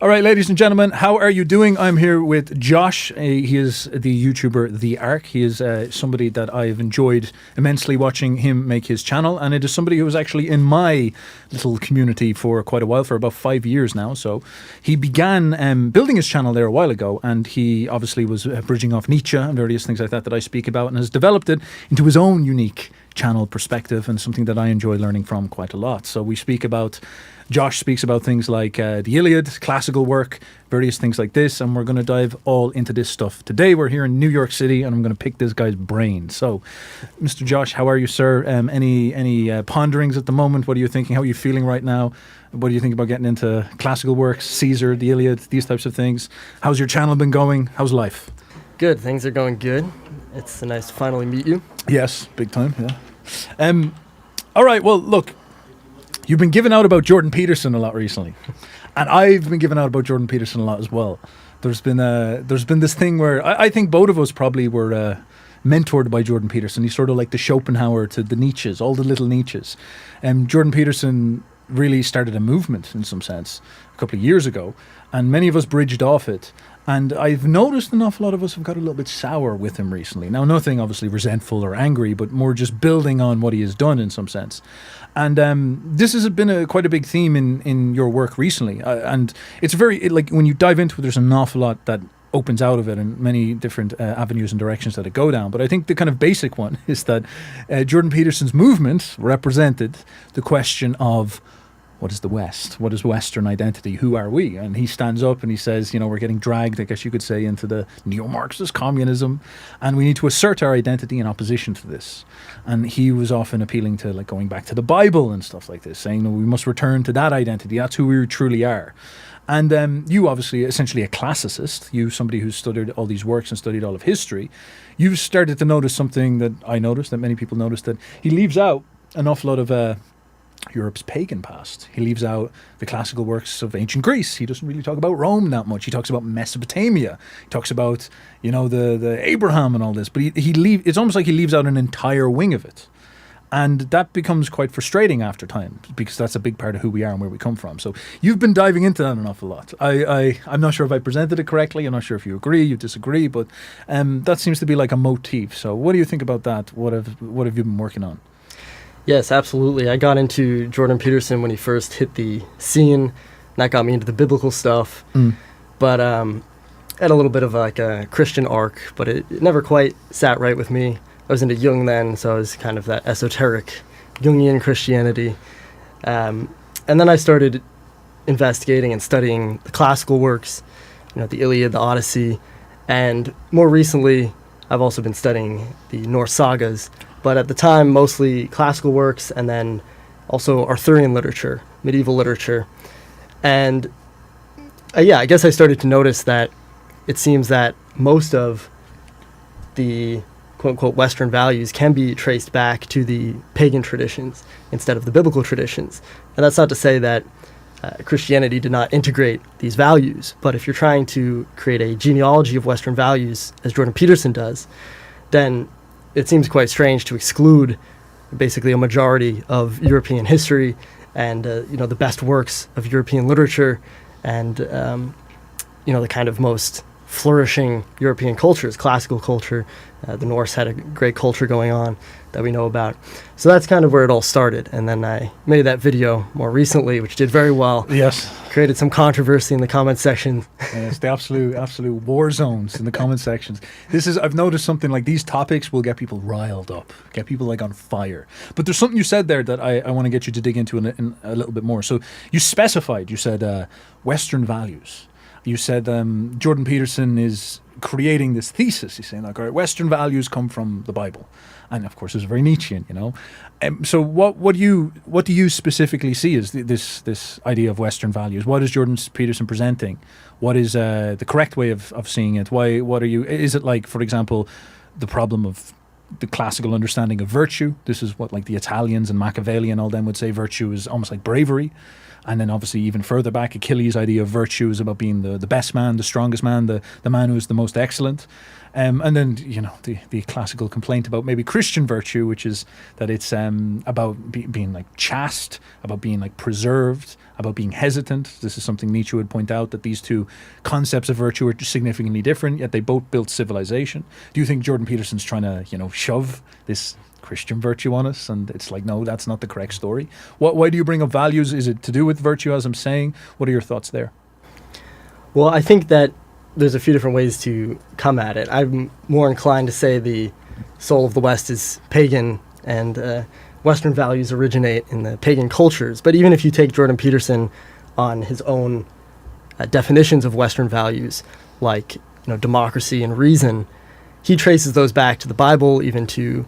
All right, ladies and gentlemen, how are you doing? I'm here with Josh. He is the YouTuber The Ark. He is somebody that I've enjoyed immensely watching him make his channel, and it is somebody who was actually in my little community for quite a while, for about 5 years now. So he began building his channel there a while ago, and he obviously was bridging off Nietzsche and various things like that I speak about, and has developed it into his own unique channel perspective, and something that I enjoy learning from quite a lot. So Josh speaks about things like the Iliad, classical work, various things like this, and we're going to dive all into this stuff. Today we're here in New York City, and I'm going to pick this guy's brain. So, Mr. Josh, how are you, sir? Any ponderings at the moment? What are you thinking? How are you feeling right now? What do you think about getting into classical works, Caesar, the Iliad, these types of things? How's your channel been going? How's life? Good. Things are going good. It's nice to finally meet you. Yes, big time, yeah. All right, well, look. You've been giving out about Jordan Peterson a lot recently, and I've been giving out about Jordan Peterson a lot as well. There's been this thing where I think both of us probably were mentored by Jordan Peterson. He's sort of like the Schopenhauer to the Nietzsches, all the little Nietzsches. Jordan Peterson really started a movement in some sense a couple of years ago, and many of us bridged off it. And I've noticed an awful lot of us have got a little bit sour with him recently. Now, nothing obviously resentful or angry, but more just building on what he has done in some sense. And this has been quite a big theme in your work recently. And it's like when you dive into it, there's an awful lot that opens out of it, and many different avenues and directions that it go down. But I think the kind of basic one is that Jordan Peterson's movement represented the question of, what is the West? What is Western identity? Who are we? And he stands up and he says, we're getting dragged, I guess you could say, into the neo-Marxist communism, and we need to assert our identity in opposition to this. And he was often appealing to like going back to the Bible and stuff like this, saying that we must return to that identity. That's who we truly are. And you obviously, essentially a classicist, you somebody who's studied all these works and studied all of history, you've started to notice something that I noticed, that many people noticed, that he leaves out an awful lot of Europe's pagan past. He leaves out the classical works of ancient Greece. He doesn't really talk about Rome that much. He talks about Mesopotamia. He talks about, the Abraham and all this. But it's almost like he leaves out an entire wing of it. And that becomes quite frustrating after time, because that's a big part of who we are and where we come from. So you've been diving into that an awful lot. I'm not sure if I presented it correctly. I'm not sure if you agree, you disagree, but that seems to be like a motif. So what do you think about that? What have you been working on? Yes, absolutely. I got into Jordan Peterson when he first hit the scene. That got me into the biblical stuff. But I had a little bit of like a Christian arc, but it never quite sat right with me. I was into Jung then, so I was kind of that esoteric Jungian Christianity. And then I started investigating and studying the classical works, the Iliad, the Odyssey. And more recently, I've also been studying the Norse sagas. But at the time, mostly classical works, and then also Arthurian literature, medieval literature. And I guess I started to notice that it seems that most of the quote-unquote Western values can be traced back to the pagan traditions instead of the biblical traditions. And that's not to say that Christianity did not integrate these values, but if you're trying to create a genealogy of Western values, as Jordan Peterson does, then it seems quite strange to exclude basically a majority of European history and, the best works of European literature and, the kind of most flourishing European cultures, classical culture. The Norse had a great culture going on that we know about. So that's kind of where it all started. And then I made that video more recently, which did very well. Yes. Created some controversy in the comment section. It's the absolute war zones in the comment sections. I've noticed something like these topics will get people riled up, get people like on fire. But there's something you said there that I want to get you to dig into in a little bit more. So you said Western values. You said Jordan Peterson is creating this thesis. He's saying, like, all right, Western values come from the Bible. And of course, it's very Nietzschean, So what do you specifically see as this idea of Western values? What is Jordan Peterson presenting? What is the correct way of seeing it? Is it like, for example, the problem of the classical understanding of virtue? This is what like the Italians and Machiavelli and all them would say virtue is almost like bravery. And then obviously even further back, Achilles' idea of virtue is about being the best man, the strongest man, the man who is the most excellent. And then, the classical complaint about maybe Christian virtue, which is that it's about being like chaste, about being like preserved, about being hesitant. This is something Nietzsche would point out, that these two concepts of virtue are significantly different, yet they both built civilization. Do you think Jordan Peterson's trying to, shove this Christian virtue on us, and it's like, no, that's not the correct story? Why do you bring up values? Is it to do with virtue, as I'm saying? What are your thoughts there? Well, I think that there's a few different ways to come at it. I'm more inclined to say the soul of the West is pagan, and Western values originate in the pagan cultures. But even if you take Jordan Peterson on his own definitions of Western values, like democracy and reason, he traces those back to the Bible, even to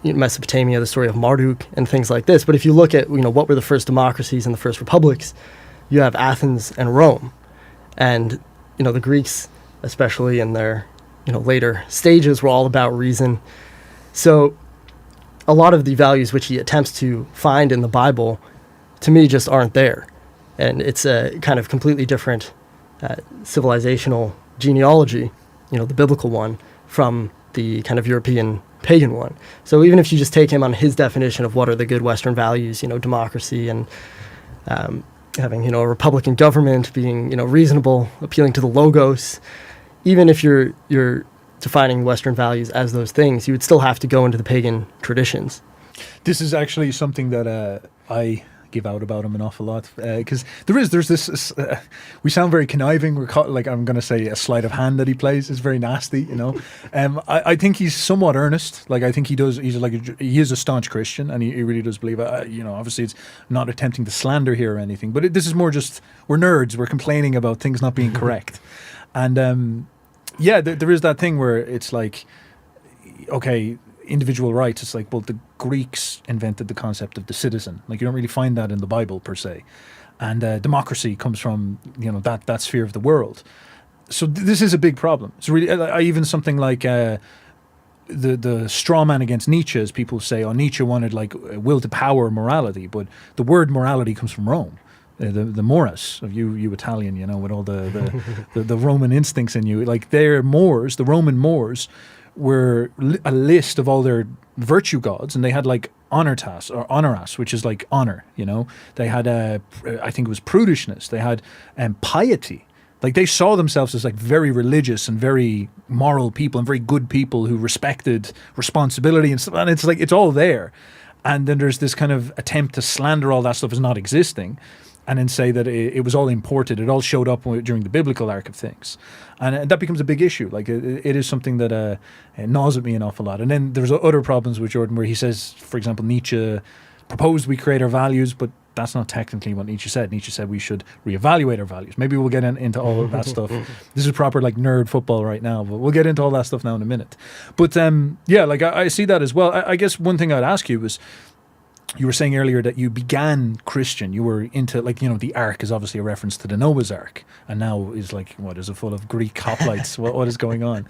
Mesopotamia, the story of Marduk, and things like this. But if you look at what were the first democracies and the first republics, you have Athens and Rome, and the Greeks, especially in their later stages, were all about reason. So a lot of the values which he attempts to find in the Bible, to me, just aren't there. And it's a kind of completely different civilizational genealogy, the biblical one, from the kind of European pagan one. So even if you just take him on his definition of what are the good Western values, democracy and having, a Republican government, being, reasonable, appealing to the logos, even if you're defining Western values as those things, you would still have to go into the pagan traditions. This is actually something that I give out about him an awful lot, because there's this we sound very conniving. We're like, I'm going to say, a sleight of hand that he plays is very nasty, I think he's somewhat earnest. Like, I think he is a staunch Christian, and he really does believe, obviously it's not attempting to slander here or anything, but this is more just, we're nerds, we're complaining about things not being correct. And there is that thing where it's like, okay, individual rights, it's like, well, the Greeks invented the concept of the citizen. Like, you don't really find that in the Bible per se. And democracy comes from, that sphere of the world. So this is a big problem. It's really, even something like the straw man against Nietzsche, as people say, Nietzsche wanted like will to power morality, but the word morality comes from Rome. The Moors of you Italian, with all the Roman instincts in you, like their Moors, the Roman Moors, were a list of all their virtue gods, and they had like honortas or honoras, which is like honor. They had I think it was prudishness. They had piety. Like, they saw themselves as like very religious and very moral people and very good people who respected responsibility and stuff. And it's like, it's all there. And then there's this kind of attempt to slander all that stuff as not existing, and then say that it was all imported. It all showed up during the biblical arc of things. And that becomes a big issue. Like, it is something that gnaws at me an awful lot. And then there's other problems with Jordan where he says, for example, Nietzsche proposed we create our values, but that's not technically what Nietzsche said. Nietzsche said we should reevaluate our values. Maybe we'll get into all of that stuff. This is proper like nerd football right now, but we'll get into all that stuff now in a minute. But I see that as well. I guess one thing I'd ask you was, you were saying earlier that you began Christian. You were into, like, the Ark is obviously a reference to the Noah's Ark, and now is like, what, is it full of Greek hoplites? what is going on?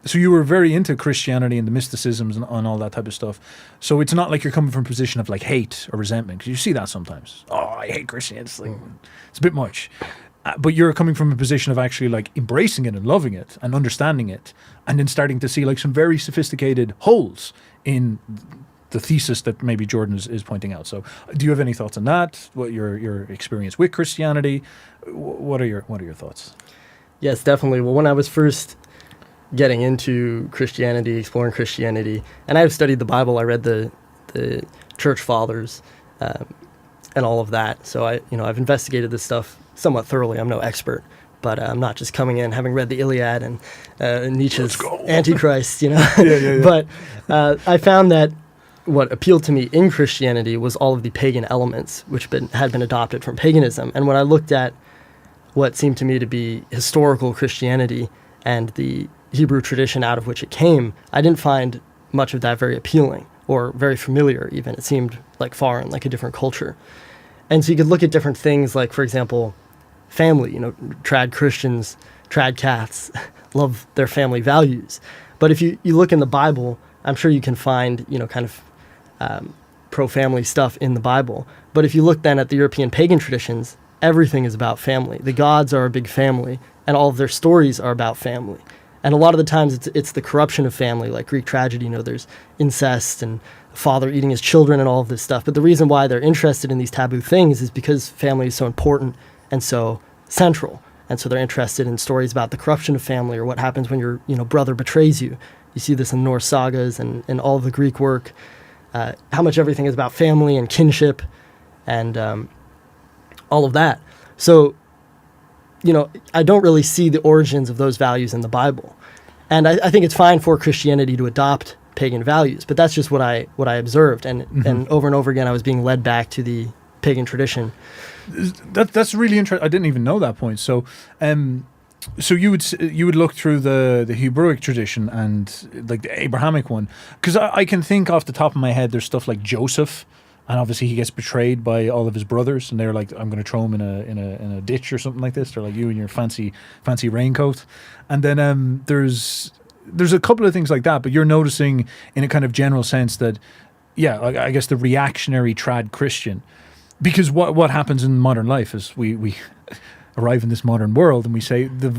So you were very into Christianity and the mysticisms and all that type of stuff. So it's not like you're coming from a position of like hate or resentment, because you see that sometimes. Oh, I hate Christianity. It's, like, it's a bit much. But you're coming from a position of actually like embracing it and loving it and understanding it, and then starting to see like some very sophisticated holes in the thesis that maybe Jordan is pointing out. So do you have any thoughts on that? What your experience with Christianity? What are your thoughts? Yes, definitely. Well, when I was first getting into Christianity, exploring Christianity, and I've studied the Bible, I read the church fathers and all of that. So I've investigated this stuff somewhat thoroughly. I'm no expert, but I'm not just coming in having read the Iliad and Nietzsche's Antichrist, Yeah. But I found that what appealed to me in Christianity was all of the pagan elements which had been adopted from paganism. And when I looked at what seemed to me to be historical Christianity and the Hebrew tradition out of which it came, I didn't find much of that very appealing or very familiar even. It seemed like foreign, like a different culture. And so you could look at different things like, for example, family. Trad Christians, trad Catholics love their family values. But if you look in the Bible, I'm sure you can find, kind of pro-family stuff in the Bible. But if you look then at the European pagan traditions, everything is about family. The gods are a big family, and all of their stories are about family. And a lot of the times it's the corruption of family, like Greek tragedy. There's incest and a father eating his children and all of this stuff. But the reason why they're interested in these taboo things is because family is so important and so central. And so they're interested in stories about the corruption of family, or what happens when your brother betrays you. You see this in Norse sagas and all of the Greek work, how much everything is about family and kinship and all of that. So, I don't really see the origins of those values in the Bible. And I think it's fine for Christianity to adopt pagan values, but that's just what I observed. And over and over again, I was being led back to the pagan tradition. That's really interesting. I didn't even know that point. So, so you would look through the Hebrewic tradition and like the Abrahamic one, because I can think off the top of my head. There's stuff like Joseph, and obviously he gets betrayed by all of his brothers, and they're like, "I'm going to throw him in a ditch or something like this." They're like, "You and your fancy raincoat," and then there's a couple of things like that. But you're noticing in a kind of general sense that, yeah, I guess the reactionary trad Christian. Because what happens in modern life is we arrive in this modern world and we say the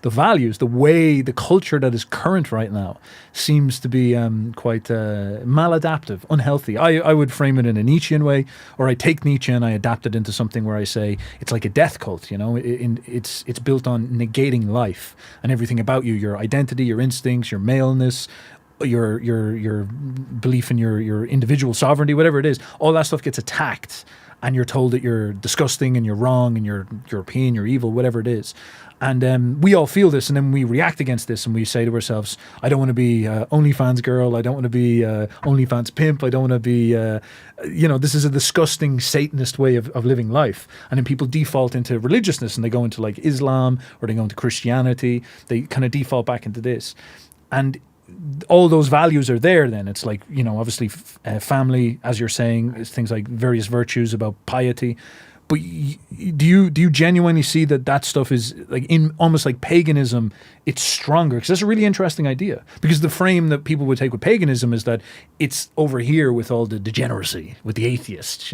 values, the culture that is current right now seems to be quite maladaptive, unhealthy. I would frame it in a Nietzschean way, or I take Nietzsche and I adapt it into something where I say it's like a death cult. It's built on negating life and everything about you, your identity, your instincts, your maleness, your belief in your individual sovereignty, whatever it is. All that stuff gets attacked. And you're told that you're disgusting and you're wrong and you're European, you're evil, whatever it is. And we all feel this, and then we react against this, and we say to ourselves, I don't want to be OnlyFans girl, I don't want to be OnlyFans pimp, I don't want to be, this is a disgusting Satanist way of living life. And then people default into religiousness, and they go into like Islam, or they go into Christianity, they kind of default back into this. And all those values are there then. It's like, obviously family, as you're saying, is things like various virtues about piety. But do you genuinely see that stuff is like in almost like paganism, it's stronger? Because that's a really interesting idea. Because the frame that people would take with paganism is that it's over here with all the degeneracy, with the atheists,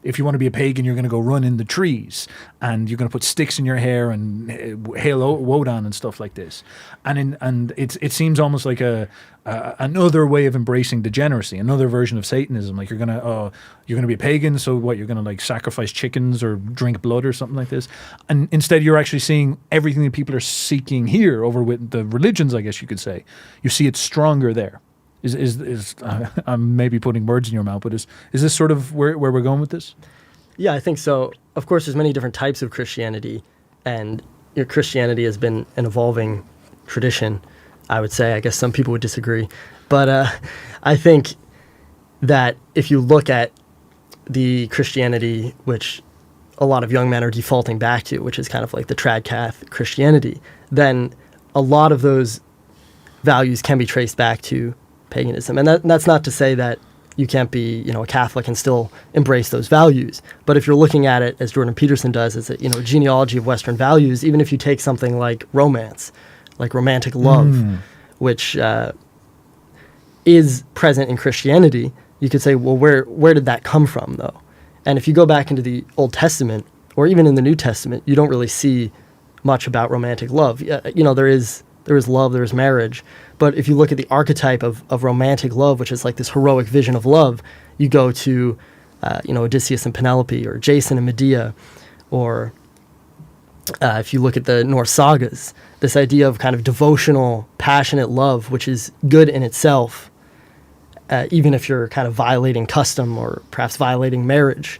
If you want to be a pagan, you're going to go run in the trees and you're going to put sticks in your hair and hail Wodan and stuff like this. And it seems almost like another way of embracing degeneracy, another version of Satanism. Like you're gonna be a pagan, so what? You're gonna like sacrifice chickens or drink blood or something like this. And instead, you're actually seeing everything that people are seeking here over with the religions, I guess you could say. You see it stronger there. Is I'm maybe putting words in your mouth, but is this sort of where we're going with this? Yeah, I think so. Of course, there's many different types of Christianity, and Christianity has been an evolving tradition, I would say. I guess some people would disagree. But I think that if you look at the Christianity, which a lot of young men are defaulting back to, which is kind of like the trad cath Christianity, then a lot of those values can be traced back to paganism. And that's not to say that you can't be, a Catholic and still embrace those values. But if you're looking at it, as Jordan Peterson does, as a genealogy of Western values, even if you take something like romance, like romantic love, which is present in Christianity, you could say, well, where did that come from, though? And if you go back into the Old Testament, or even in the New Testament, you don't really see much about romantic love. There is love, there is marriage. But if you look at the archetype of romantic love, which is like this heroic vision of love, you go to, Odysseus and Penelope, or Jason and Medea, or if you look at the Norse sagas, this idea of kind of devotional, passionate love, which is good in itself, even if you're kind of violating custom or perhaps violating marriage,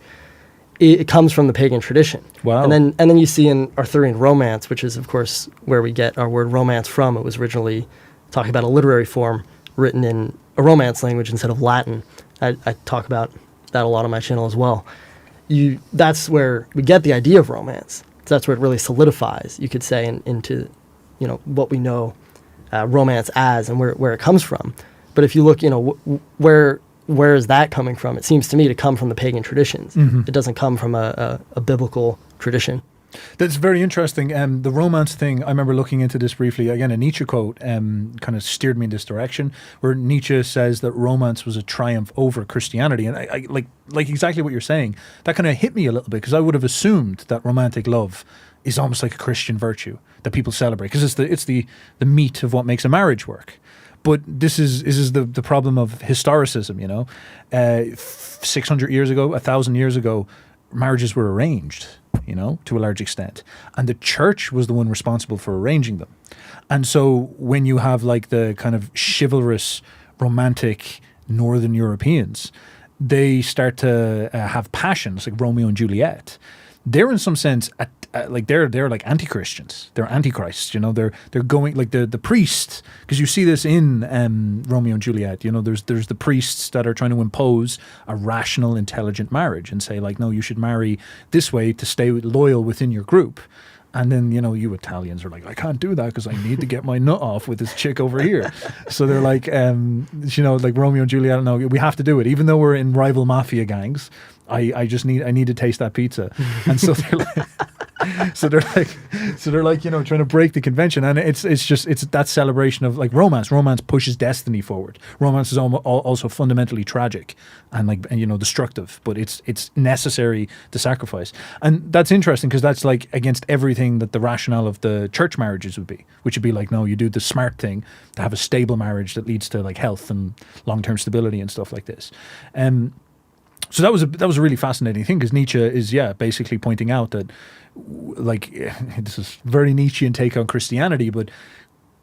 it comes from the pagan tradition. Wow. And then you see in Arthurian romance, which is, of course, where we get our word romance from. It was originally talking about a literary form written in a Romance language instead of Latin. I talk about that a lot on my channel as well. That's where we get the idea of romance. So that's where it really solidifies, you could say, into what we know romance as and where it comes from. But if you look, where is that coming from? It seems to me to come from the pagan traditions. Mm-hmm. It doesn't come from a biblical tradition. That's very interesting. The romance thing, I remember looking into this briefly. Again, a Nietzsche quote kind of steered me in this direction, where Nietzsche says that romance was a triumph over Christianity. And I like exactly what you're saying. That kind of hit me a little bit, because I would have assumed that romantic love is almost like a Christian virtue that people celebrate, because it's the meat of what makes a marriage work. But this is the problem of historicism, 600 years ago, 1,000 years ago, marriages were arranged, to a large extent. And the church was the one responsible for arranging them. And so when you have like the kind of chivalrous, romantic Northern Europeans, they start to have passions like Romeo and Juliet. They're in some sense like they're like anti-Christians. They're antichrists. They're going like the priests, because you see this in Romeo and Juliet. There's the priests that are trying to impose a rational, intelligent marriage and say like, no, you should marry this way to stay loyal within your group. And then, you Italians are like, I can't do that because I need to get my nut off with this chick over here. So they're like, like Romeo and Juliet, no, we have to do it. Even though we're in rival mafia gangs, I need to taste that pizza. And so they're like, trying to break the convention. And it's that celebration of like romance. Romance pushes destiny forward. Romance is also fundamentally tragic and destructive, but it's necessary to sacrifice. And that's interesting, because that's like against everything that the rationale of the church marriages would be, which would be like, no, you do the smart thing to have a stable marriage that leads to like health and long-term stability and stuff like this. So that was a really fascinating thing, because Nietzsche is basically pointing out that like this is very Nietzschean take on Christianity, but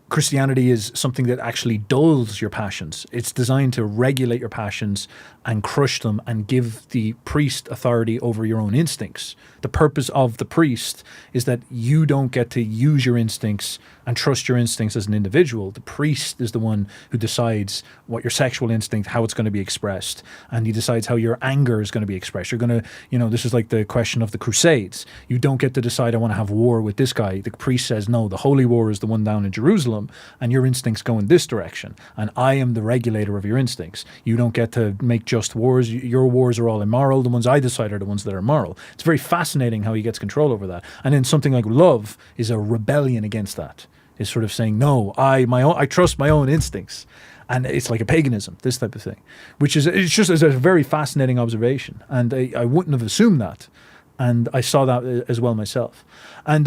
Christianity is something that actually dulls your passions. It's designed to regulate your passions and crush them and give the priest authority over your own instincts. The purpose of the priest is that you don't get to use your instincts and trust your instincts as an individual. The priest is the one who decides what your sexual instinct, how it's going to be expressed, and he decides how your anger is going to be expressed. You're going to, this is like the question of the Crusades. You don't get to decide, I want to have war with this guy. The priest says, no, the holy war is the one down in Jerusalem, and your instincts go in this direction, and I am the regulator of your instincts. You don't get to make just wars. Your wars are all immoral. The ones I decide are the ones that are moral. It's very fascinating how he gets control over that. And then something like love is a rebellion against that. Is sort of saying, no, I trust my own instincts. And it's like a paganism, this type of thing, which is a very fascinating observation. And I wouldn't have assumed that. And I saw that as well myself. And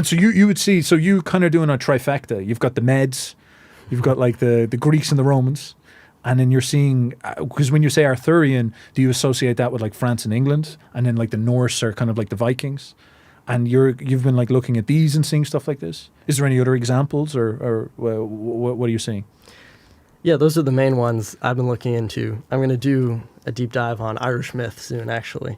so you would see, so you kind of doing a trifecta. You've got the Meds, you've got like the Greeks and the Romans. And then you're seeing, because when you say Arthurian, do you associate that with like France and England? And then like the Norse are kind of like the Vikings? And you've been like looking at these and seeing stuff like this. Is there any other examples, or what are you seeing? Yeah, those are the main ones I've been looking into. I'm going to do a deep dive on Irish myth soon, actually.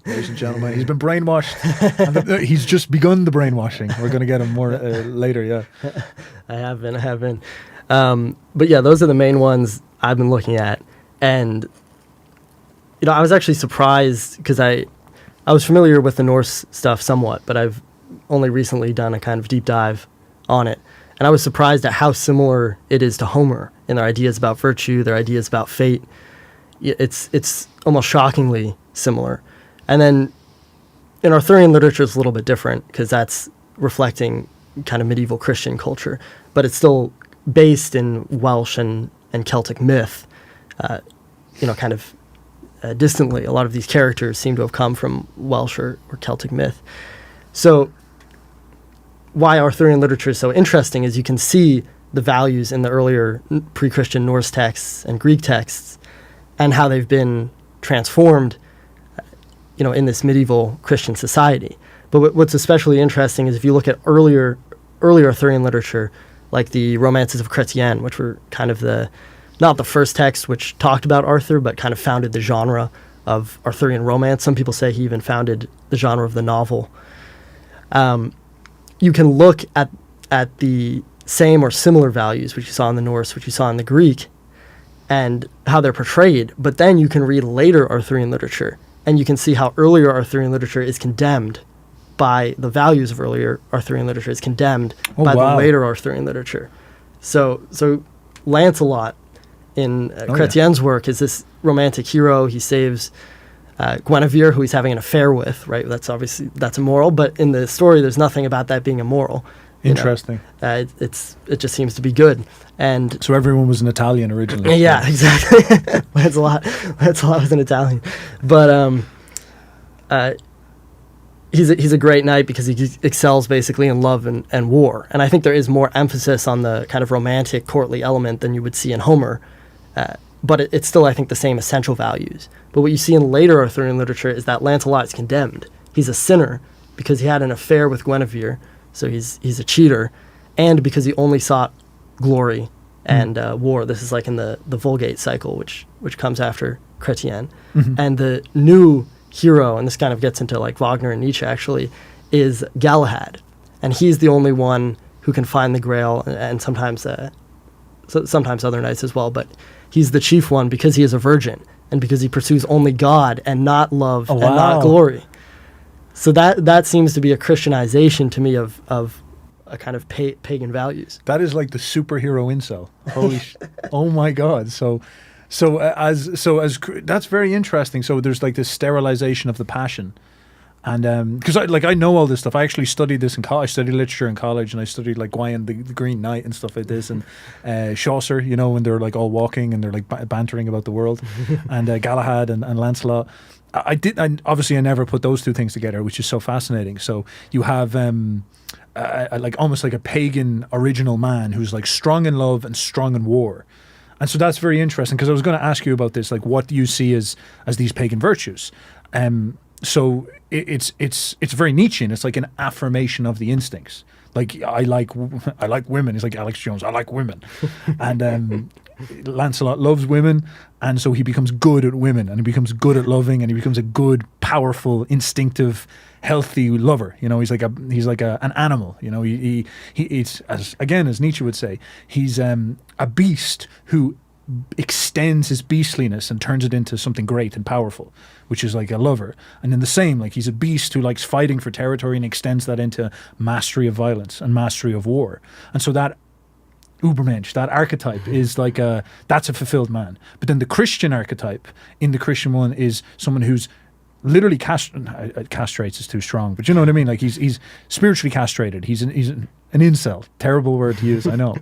Ladies and gentlemen, he's been brainwashed. He's just begun the brainwashing. We're going to get him more later, yeah. I have been. But yeah, those are the main ones I've been looking at. And, I was actually surprised, because I was familiar with the Norse stuff somewhat, but I've only recently done a kind of deep dive on it. And I was surprised at how similar it is to Homer in their ideas about virtue, their ideas about fate. It's almost shockingly similar. And then in Arthurian literature, it's a little bit different, because that's reflecting kind of medieval Christian culture. But it's still based in Welsh and Celtic myth, kind of distantly. A lot of these characters seem to have come from Welsh or Celtic myth. So why Arthurian literature is so interesting is you can see the values in the earlier pre-Christian Norse texts and Greek texts and how they've been transformed, in this medieval Christian society. But what's especially interesting is if you look at earlier Arthurian literature, like the romances of Chrétien, which were kind of not the first text which talked about Arthur, but kind of founded the genre of Arthurian romance. Some people say he even founded the genre of the novel. You can look at the same or similar values which you saw in the Norse, which you saw in the Greek, and how they're portrayed. But then you can read later Arthurian literature, and you can see how earlier Arthurian literature is condemned by the values of earlier Arthurian literature, is condemned by the later Arthurian literature. So Lancelot in Chrétien's work is this romantic hero. He saves Guinevere, who he's having an affair with, right? That's immoral, but in the story, there's nothing about that being immoral. Interesting. It just seems to be good, and so everyone was an Italian originally. Yeah, exactly. Lancelot was an Italian, but he's a great knight because he excels basically in love and war, and I think there is more emphasis on the kind of romantic courtly element than you would see in Homer. But it's still, I think, the same essential values. But what you see in later Arthurian literature is that Lancelot is condemned. He's a sinner because he had an affair with Guinevere, so he's a cheater, and because he only sought glory and war. This is like in the Vulgate cycle, which comes after Chrétien. And the new hero, and this kind of gets into like Wagner and Nietzsche actually, is Galahad. And he's the only one who can find the Grail, and sometimes other knights as well, but he's the chief one because he is a virgin and because he pursues only God and not love and not glory. So that seems to be a Christianization to me of a kind of pagan values. That is like the superhero incel. Holy oh my God. So that's very interesting. So there's like this sterilization of the passion. And because I know all this stuff. I actually studied this in college. I studied literature in college, and I studied like Gwaun the Green Knight and stuff like this, and Chaucer, when they're like all walking and they're like bantering about the world, and Galahad and Lancelot. I obviously never put those two things together, which is so fascinating. So you have like almost like a pagan original man who's like strong in love and strong in war. And so that's very interesting, because I was going to ask you about this, like what do you see as these pagan virtues? So it's very Nietzschean. It's like an affirmation of the instincts. Like I like women. He's like Alex Jones. I like women, and Lancelot loves women, and so he becomes good at women, and he becomes good at loving, and he becomes a good, powerful, instinctive, healthy lover. He's like an animal. It's as Nietzsche would say, he's a beast who extends his beastliness and turns it into something great and powerful, which is like a lover. And then the same, like he's a beast who likes fighting for territory and extends that into mastery of violence and mastery of war. And so that Übermensch, that archetype is like that's a fulfilled man. But then the Christian archetype in the Christian one is someone who's literally castrates is too strong, but you know what I mean? Like he's spiritually castrated. He's an incel. Terrible word to use, I know.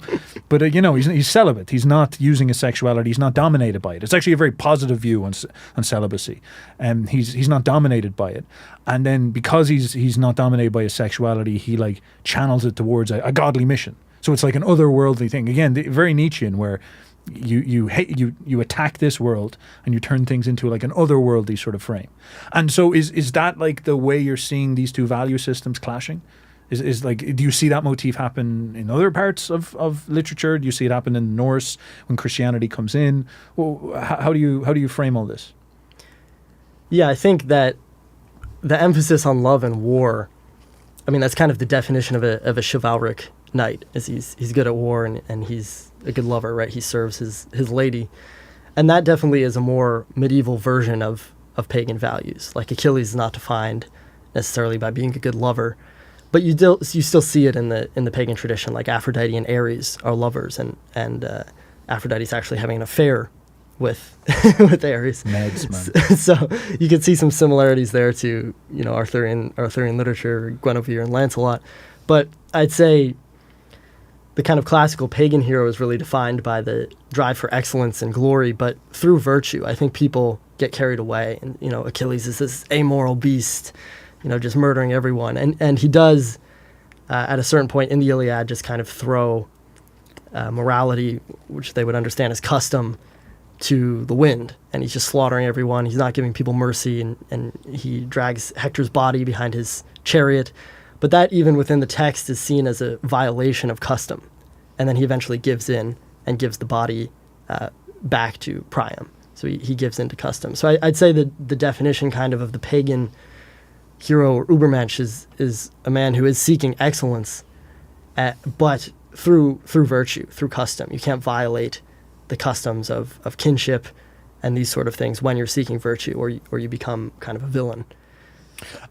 But he's celibate. He's not using his sexuality. He's not dominated by it. It's actually a very positive view on celibacy. And he's not dominated by it. And then because he's not dominated by his sexuality, he like channels it towards a godly mission. So it's like an otherworldly thing. Again, very Nietzschean, where you attack this world and you turn things into like an otherworldly sort of frame. And so is that like the way you're seeing these two value systems clashing? Is like, do you see that motif happen in other parts of literature? Do you see it happen in Norse when Christianity comes in? Well, how do you frame all this? Yeah, I think that the emphasis on love and war, I mean, that's kind of the definition of a chivalric knight, is he's good at war and he's a good lover, right? He serves his lady. And that definitely is a more medieval version of pagan values. Like Achilles is not defined necessarily by being a good lover, but you still see it in the pagan tradition. Like Aphrodite and Ares are lovers, and Aphrodite's actually having an affair with with Ares. Meds, man. So you can see some similarities there to Arthurian literature, Guinevere and Lancelot. But I'd say the kind of classical pagan hero is really defined by the drive for excellence and glory, but through virtue. I think people get carried away, and Achilles is this amoral beast, just murdering everyone, and he does at a certain point in the Iliad just kind of throw morality, which they would understand as custom, to the wind, and he's just slaughtering everyone. He's not giving people mercy, and he drags Hector's body behind his chariot. But that, even within the text, is seen as a violation of custom. And then he eventually gives in and gives the body back to Priam. So he gives in to custom. So I'd say that the definition kind of the pagan hero or Übermensch is a man who is seeking excellence, but through virtue, through custom. You can't violate the customs of kinship and these sort of things when you're seeking virtue, or you become kind of a villain.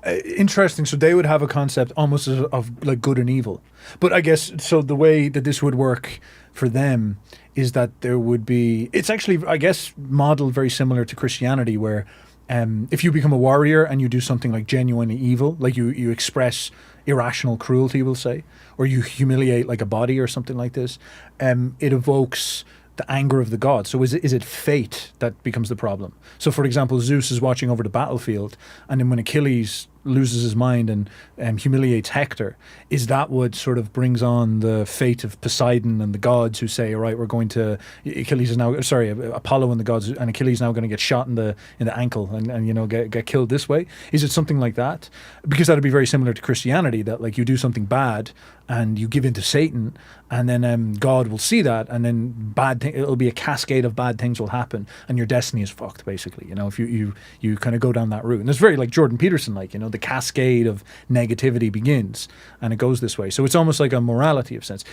Interesting. So they would have a concept almost of like good and evil. But I guess, so the way that this would work for them is that there would be, it's actually, I guess, modeled very similar to Christianity, where if you become a warrior and you do something like genuinely evil, like you express irrational cruelty, we'll say, or you humiliate like a body or something like this, it evokes the anger of the gods. So is it fate that becomes the problem? So for example, Zeus is watching over the battlefield, and then when Achilles loses his mind and humiliates Hector, is that what sort of brings on the fate of Poseidon and the gods who say, all right, we're going to, Apollo and the gods, and Achilles now going to get shot in the ankle and you know, get killed this way? Is it something like that? Because that would be very similar to Christianity, that like you do something bad and you give in to Satan, and then God will see that, and then it'll be a cascade of bad things will happen, and your destiny is fucked, basically. You know, if you kind of go down that route, and it's very like Jordan Peterson, like, you know, the cascade of negativity begins, and it goes this way. So it's almost like a morality of sense.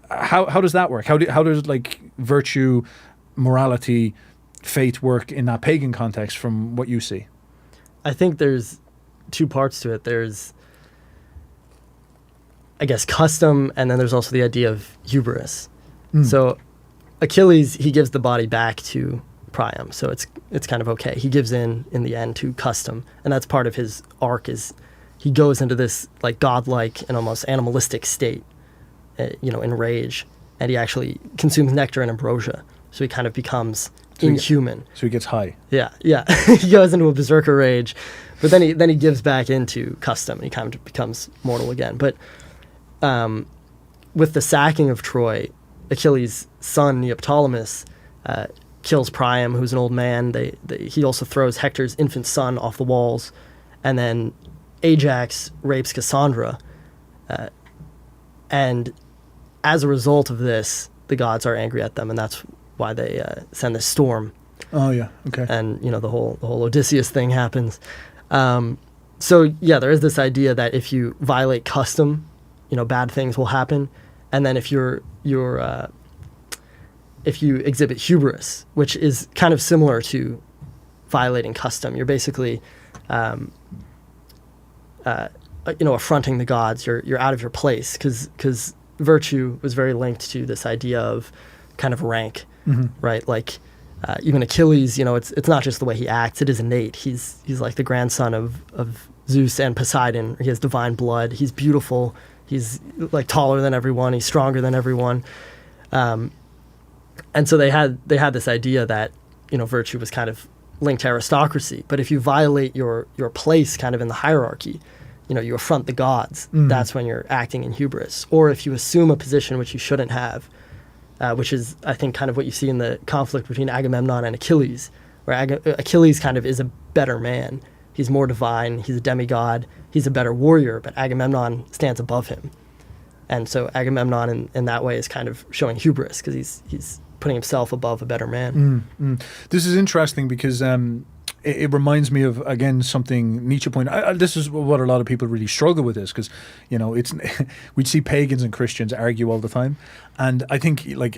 How does that work? How does like virtue, morality, fate work in that pagan context from what you see? I think there's two parts to it. There's, I guess, custom, and then there's also the idea of hubris. So Achilles, he gives the body back to Priam, so it's kind of okay. He gives in the end to custom, and that's part of his arc. Is he goes into this like godlike and almost animalistic state, you know, in rage, and he actually consumes nectar and ambrosia, so he kind of becomes inhuman. So he gets high. Yeah. He goes into a berserker rage, but then he gives back into custom, and he kind of becomes mortal again. But with the sacking of Troy, Achilles' son Neoptolemus kills Priam, who's an old man. He also throws Hector's infant son off the walls, and then Ajax rapes Cassandra, and as a result of this, the gods are angry at them, and that's why they send this storm. Oh yeah, okay. And you know, the whole Odysseus thing happens. So yeah, there is this idea that if you violate custom, you know, bad things will happen, and then if if you exhibit hubris, which is kind of similar to violating custom, you're basically, you know, affronting the gods. You're out of your place, because virtue was very linked to this idea of kind of rank, right? Like even Achilles, you know, it's not just the way he acts; it is innate. He's like the grandson of Zeus and Poseidon. He has divine blood. He's beautiful. He's like taller than everyone. He's stronger than everyone. And so they had this idea that, you know, virtue was kind of linked to aristocracy. But if you violate your place kind of in the hierarchy, you know, you affront the gods, that's when you're acting in hubris. Or if you assume a position which you shouldn't have, which is, I think, kind of what you see in the conflict between Agamemnon and Achilles, where Achilles kind of is a better man. He's more divine, he's a demigod, he's a better warrior, but Agamemnon stands above him. And so Agamemnon in that way is kind of showing hubris, because he's putting himself above a better man. This is interesting because it reminds me of, again, something Nietzsche pointed out. This is what a lot of people really struggle with, is because, you know, it's we'd see pagans and Christians argue all the time. And I think, like,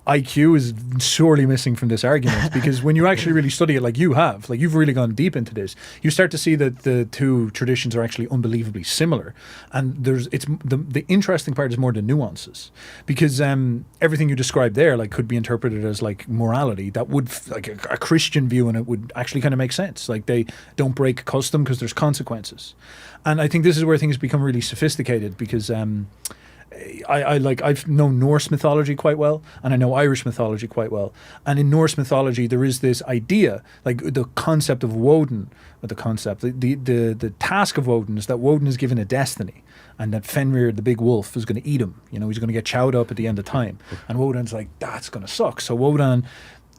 IQ is sorely missing from this argument, because when you actually really study it, like you've really gone deep into this, you start to see that the two traditions are actually unbelievably similar. And the interesting part is more the nuances, because everything you described there, like, could be interpreted as like morality. That would, like, a Christian view, and it would actually kind of make sense. Like, they don't break custom because there's consequences. And I think this is where things become really sophisticated, because I've known Norse mythology quite well, and I know Irish mythology quite well. And in Norse mythology, there is this idea, like the concept of Woden, or the task of Woden is that Woden is given a destiny, and that Fenrir, the big wolf, is going to eat him. You know, he's going to get chowed up at the end of time. And Woden's like, that's going to suck. So Woden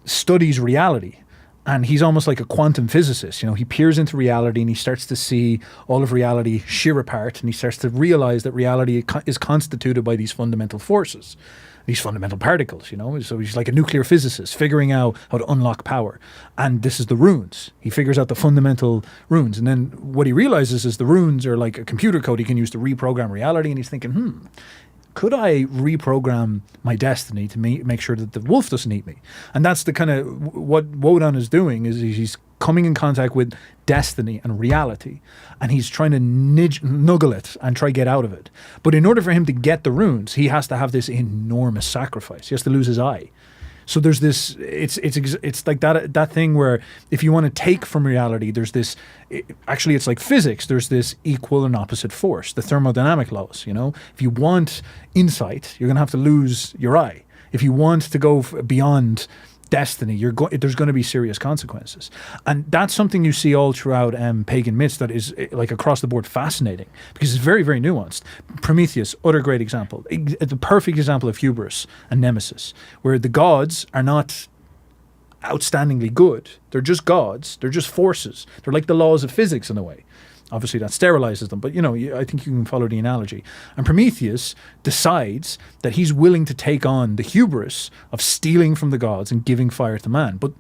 studies reality. And he's almost like a quantum physicist. You know, he peers into reality and he starts to see all of reality shear apart, and he starts to realize that reality is constituted by these fundamental forces, these fundamental particles, you know. So he's like a nuclear physicist figuring out how to unlock power. And this is the runes. He figures out the fundamental runes. And then what he realizes is the runes are like a computer code he can use to reprogram reality. And he's thinking, could I reprogram my destiny to make sure that the wolf doesn't eat me? And that's the kind of what Wodan is doing, is he's coming in contact with destiny and reality, and he's trying to nuggle it and try get out of it. But in order for him to get the runes, he has to have this enormous sacrifice. He has to lose his eye. So there's this. It's like that thing where if you want to take from reality, there's this. Actually, it's like physics. There's this equal and opposite force, the thermodynamic laws. You know, if you want insight, you're gonna have to lose your eye. If you want to go beyond destiny, there's going to be serious consequences, and that's something you see all throughout pagan myths that is like across the board fascinating because it's very, very nuanced. Prometheus, other great example, the perfect example of hubris and nemesis, where the gods are not outstandingly good. They're just gods. They're just forces. They're like the laws of physics in a way. Obviously, that sterilizes them, but I think you can follow the analogy. And Prometheus decides that he's willing to take on the hubris of stealing from the gods and giving fire to man. But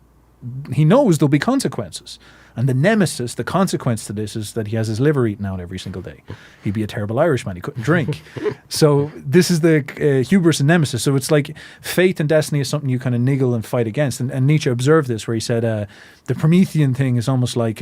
he knows there'll be consequences. And the nemesis, the consequence to this is that he has his liver eaten out every single day. He'd be a terrible Irishman. He couldn't drink. So this is the hubris and nemesis. So it's like fate and destiny is something you kind of niggle and fight against. And Nietzsche observed this where he said the Promethean thing is almost like...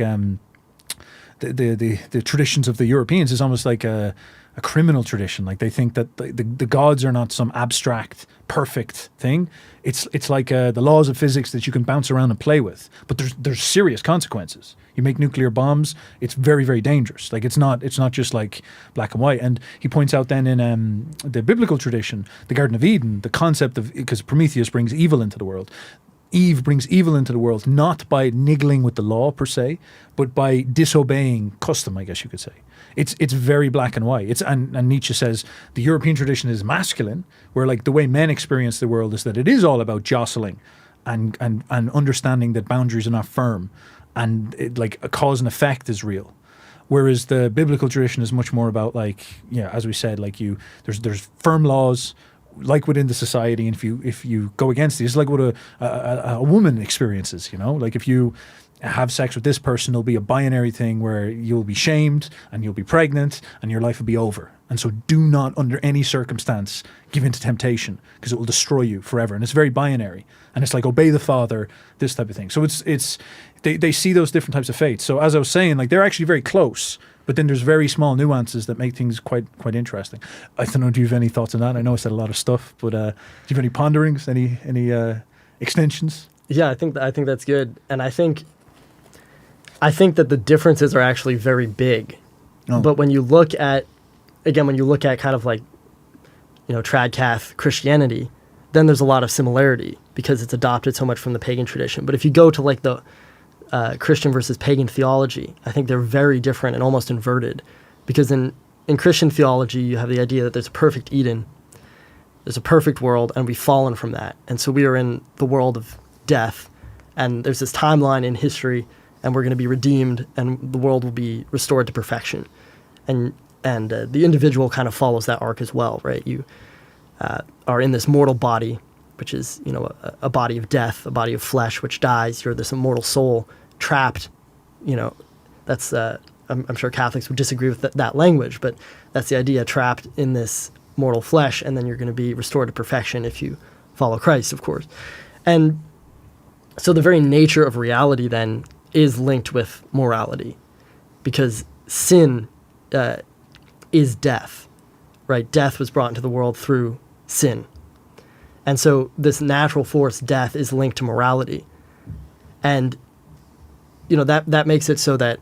The traditions of the Europeans is almost like a criminal tradition. Like they think that the gods are not some abstract, perfect thing. It's like the laws of physics that you can bounce around and play with. But there's serious consequences. You make nuclear bombs, it's very, very dangerous. Like it's not just like black and white. And he points out then in the biblical tradition, the Garden of Eden, the concept of, because Prometheus brings evil into the world. Eve brings evil into the world, not by niggling with the law per se, but by disobeying custom, I guess you could say. It's very black and white. And Nietzsche says the European tradition is masculine, where like the way men experience the world is that it is all about jostling and understanding that boundaries are not firm and like a cause and effect is real. Whereas the biblical tradition is much more about like, as we said, like there's firm laws, like within the society, and if you go against it, it's like what a woman experiences, like if you have sex with this person, it'll be a binary thing where you'll be shamed and you'll be pregnant and your life will be over. And so do not under any circumstance give in to temptation because it will destroy you forever. And it's very binary. And it's like obey the father, this type of thing. So they see those different types of fates. So as I was saying, like they're actually very close. But then there's very small nuances that make things quite interesting. I don't know, do you have any thoughts on that? I know I said a lot of stuff, but do you have any ponderings, any extensions? Yeah, I think that's good. And I think that the differences are actually very big. Oh. But when you look at kind of like, trad-cath Christianity, then there's a lot of similarity because it's adopted so much from the pagan tradition. But if you go to like the Christian versus pagan theology, I think they're very different and almost inverted, because in Christian theology you have the idea that there's a perfect Eden, there's a perfect world, and we've fallen from that, and so we are in the world of death, and there's this timeline in history, and we're going to be redeemed, and the world will be restored to perfection, and the individual kind of follows that arc as well, right? You are in this mortal body, which is, a body of death, a body of flesh, which dies. You're this immortal soul trapped, that's, I'm sure Catholics would disagree with that language, but that's the idea, trapped in this mortal flesh, and then you're going to be restored to perfection if you follow Christ, of course. And so the very nature of reality then is linked with morality, because sin is death, right? Death was brought into the world through sin. And so this natural force, death, is linked to morality. And, that makes it so that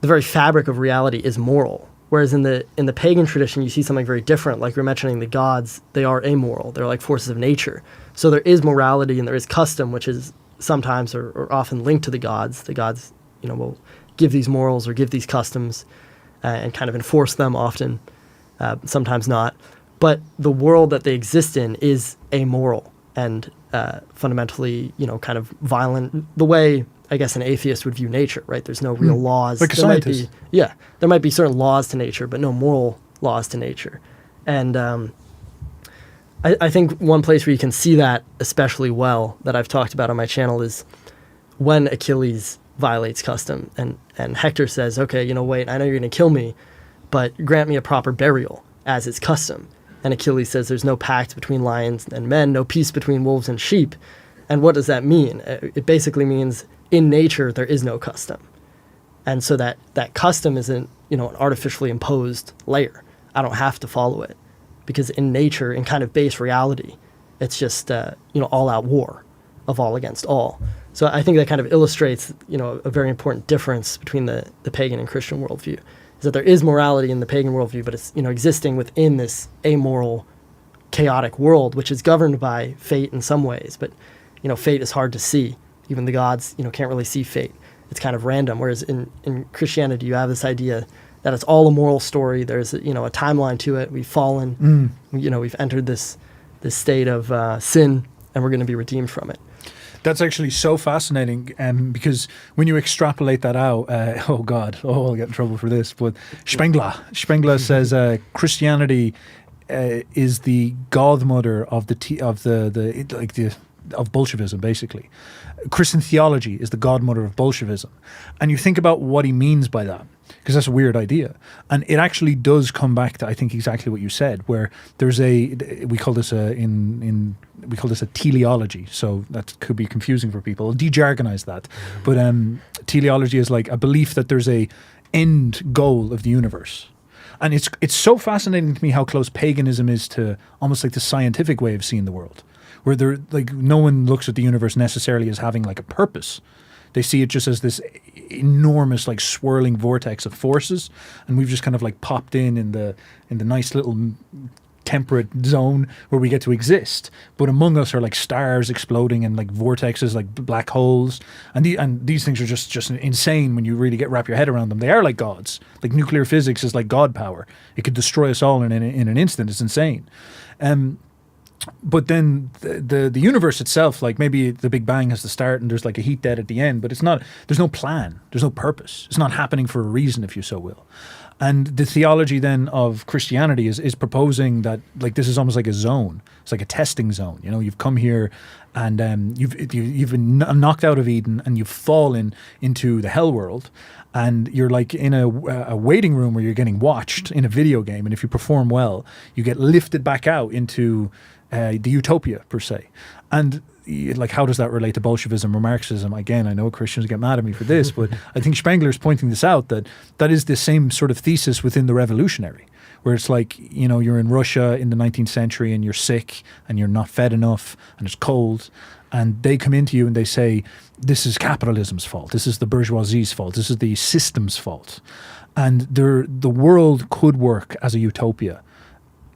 the very fabric of reality is moral. Whereas in the pagan tradition, you see something very different. Like you're mentioning the gods, they are amoral. They're like forces of nature. So there is morality and there is custom, which is sometimes or often linked to the gods. The gods, will give these morals or give these customs and kind of enforce them often, sometimes not. But the world that they exist in is amoral and fundamentally, kind of violent, the way, I guess, an atheist would view nature, right? There's no real laws. Like a scientist. There might be certain laws to nature, but no moral laws to nature. And I think one place where you can see that especially well, that I've talked about on my channel, is when Achilles violates custom. And Hector says, okay, wait, I know you're going to kill me, but grant me a proper burial, as is custom. And Achilles says there's no pact between lions and men, no peace between wolves and sheep. And what does that mean? It basically means in nature there is no custom. And so that custom isn't, an artificially imposed layer. I don't have to follow it. Because in nature, in kind of base reality, It's just all-out war of all against all. So I think that kind of illustrates a very important difference between the pagan and Christian worldview, is that there is morality in the pagan worldview, but it's existing within this amoral, chaotic world, which is governed by fate in some ways. But fate is hard to see. Even the gods can't really see fate. It's kind of random. Whereas in Christianity, you have this idea that it's all a moral story. There's a timeline to it. We've fallen. We've entered this state of sin, and we're going to be redeemed from it. That's actually so fascinating, because when you extrapolate that out, I'll get in trouble for this. But Spengler says Christianity is the godmother of of Bolshevism, basically. Christian theology is the godmother of Bolshevism. And you think about what he means by that, because that's a weird idea. And it actually does come back to, I think, exactly what you said, where there's we call this a teleology. So that could be confusing for people. I'll de-jargonize that. But teleology is like a belief that there's a end goal of the universe. And it's so fascinating to me how close paganism is to almost like the scientific way of seeing the world, where no one looks at the universe necessarily as having like a purpose. They see it just as this enormous like swirling vortex of forces, and we've just kind of like popped in the nice little temperate zone where we get to exist. But among us are like stars exploding and like vortexes, like black holes, and these things are just insane when you really wrap your head around them. They are like gods. Like nuclear physics is like God power. It could destroy us all in an instant. It's insane. But then the universe itself, like maybe the Big Bang has the start and there's like a heat death at the end, but there's no plan, there's no purpose. It's not happening for a reason, if you so will. And the theology then of Christianity is proposing that like this is almost like a zone. It's like a testing zone. You've come here and you've been knocked out of Eden and you've fallen into the hell world. And you're like in a waiting room where you're getting watched in a video game. And if you perform well, you get lifted back out into the utopia, per se. And like, how does that relate to Bolshevism or Marxism? Again, I know Christians get mad at me for this, but I think Spengler's pointing this out, that is the same sort of thesis within the revolutionary, where it's like, you're in Russia in the 19th century and you're sick and you're not fed enough and it's cold. And they come into you and they say, this is capitalism's fault. This is the bourgeoisie's fault. This is the system's fault. And the world could work as a utopia.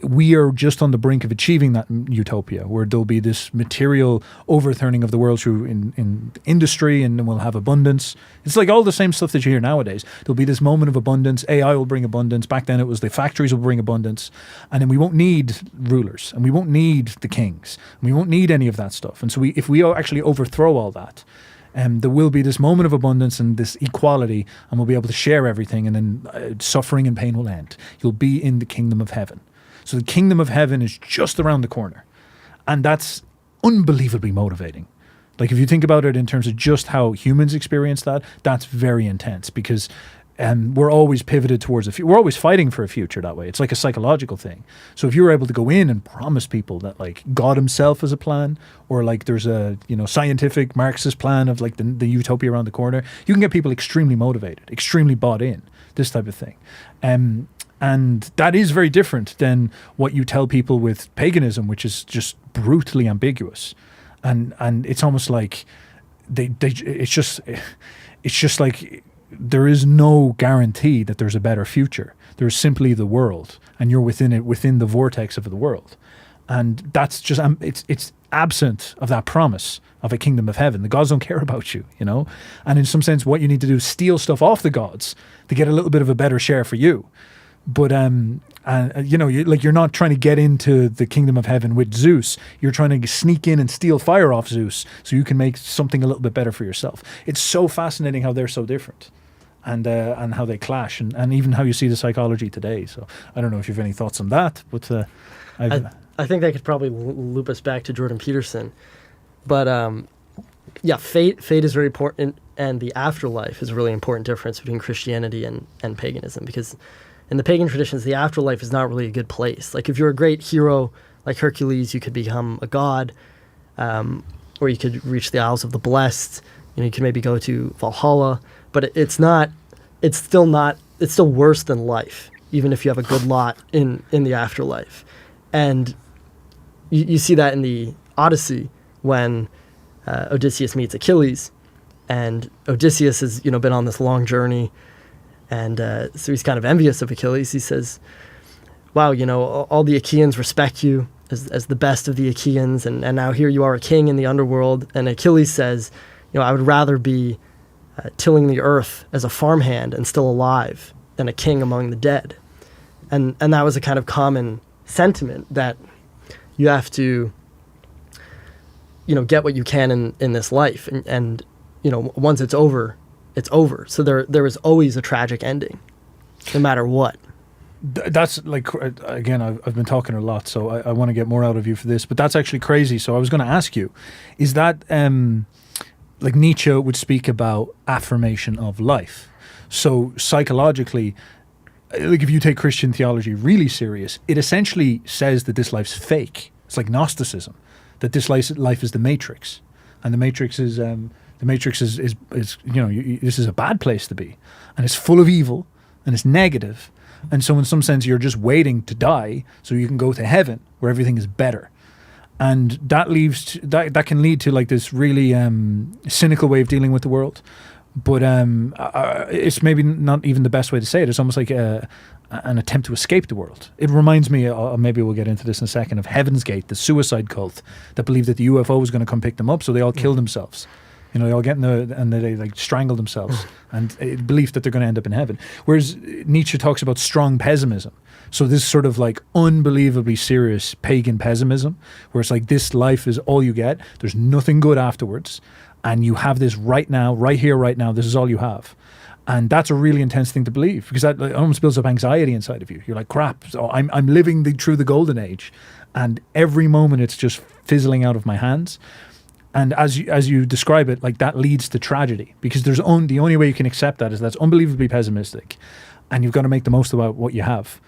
We are just on the brink of achieving that utopia, where there'll be this material overturning of the world through in industry, and then we'll have abundance. It's like all the same stuff that you hear nowadays. There'll be this moment of abundance. AI will bring abundance. Back then it was the factories will bring abundance. And then we won't need rulers, and we won't need the kings, and we won't need any of that stuff. And so if we actually overthrow all that, there will be this moment of abundance and this equality, and we'll be able to share everything, and then suffering and pain will end. You'll be in the kingdom of heaven. So the kingdom of heaven is just around the corner. And that's unbelievably motivating. Like, if you think about it in terms of just how humans experience that, that's very intense, because we're always pivoted towards we're always fighting for a future that way. It's like a psychological thing. So if you're able to go in and promise people that like God himself has a plan, or like there's a scientific Marxist plan of like the utopia around the corner, you can get people extremely motivated, extremely bought in, this type of thing. And that is very different than what you tell people with paganism, which is just brutally ambiguous. And it's almost like it's just like there is no guarantee that there's a better future. There's simply the world, and you're within it, within the vortex of the world. And that's just, it's absent of that promise of a kingdom of heaven. The gods don't care about you, And in some sense, what you need to do is steal stuff off the gods to get a little bit of a better share for you. But you're not trying to get into the kingdom of heaven with Zeus. You're trying to sneak in and steal fire off Zeus so you can make something a little bit better for yourself. It's so fascinating how they're so different, and how they clash, and even how you see the psychology today. So I don't know if you have any thoughts on that, but I think that could probably loop us back to Jordan Peterson. But fate is very important, and the afterlife is a really important difference between Christianity and paganism, because in the pagan traditions, the afterlife is not really a good place. Like, if you're a great hero like Hercules, you could become a god, or you could reach the Isles of the Blessed. You could maybe go to Valhalla, but it's still worse than life, even if you have a good lot in the afterlife. And you see that in the Odyssey when Odysseus meets Achilles, and Odysseus has been on this long journey, and so he's kind of envious of Achilles. He says, "Wow, all the Achaeans respect you as the best of the Achaeans, and now here you are, a king in the underworld." And Achilles says, "I would rather be tilling the earth as a farmhand and still alive than a king among the dead." And that was a kind of common sentiment, that you have to get what you can in this life, and once it's over, it's over. So there is always a tragic ending, no matter what. That's like, again, I've been talking a lot, so I want to get more out of you for this, but that's actually crazy. So I was going to ask you, is that like Nietzsche would speak about affirmation of life? So psychologically, like if you take Christian theology really serious, it essentially says that this life's fake. It's like Gnosticism, that this life is the Matrix, and the Matrix is this is a bad place to be, and it's full of evil, and it's negative. And so in some sense, you're just waiting to die so you can go to heaven where everything is better. And that that can lead to like this really cynical way of dealing with the world. But it's maybe not even the best way to say it. It's almost like an attempt to escape the world. It reminds me, maybe we'll get into this in a second, of Heaven's Gate, the suicide cult that believed that the UFO was going to come pick them up, so they all killed themselves. They all get and they like strangle themselves, and a belief that they're going to end up in heaven. Whereas Nietzsche talks about strong pessimism. So this sort of like unbelievably serious pagan pessimism, where it's like this life is all you get. There's nothing good afterwards, and you have this right now, right here, right now. This is all you have. And that's a really intense thing to believe, because that almost builds up anxiety inside of you. You're like, crap, so I'm living through the golden age, and every moment it's just fizzling out of my hands. And as you describe it, like that leads to tragedy, because the only way you can accept that is that's unbelievably pessimistic, and you've got to make the most about what you have,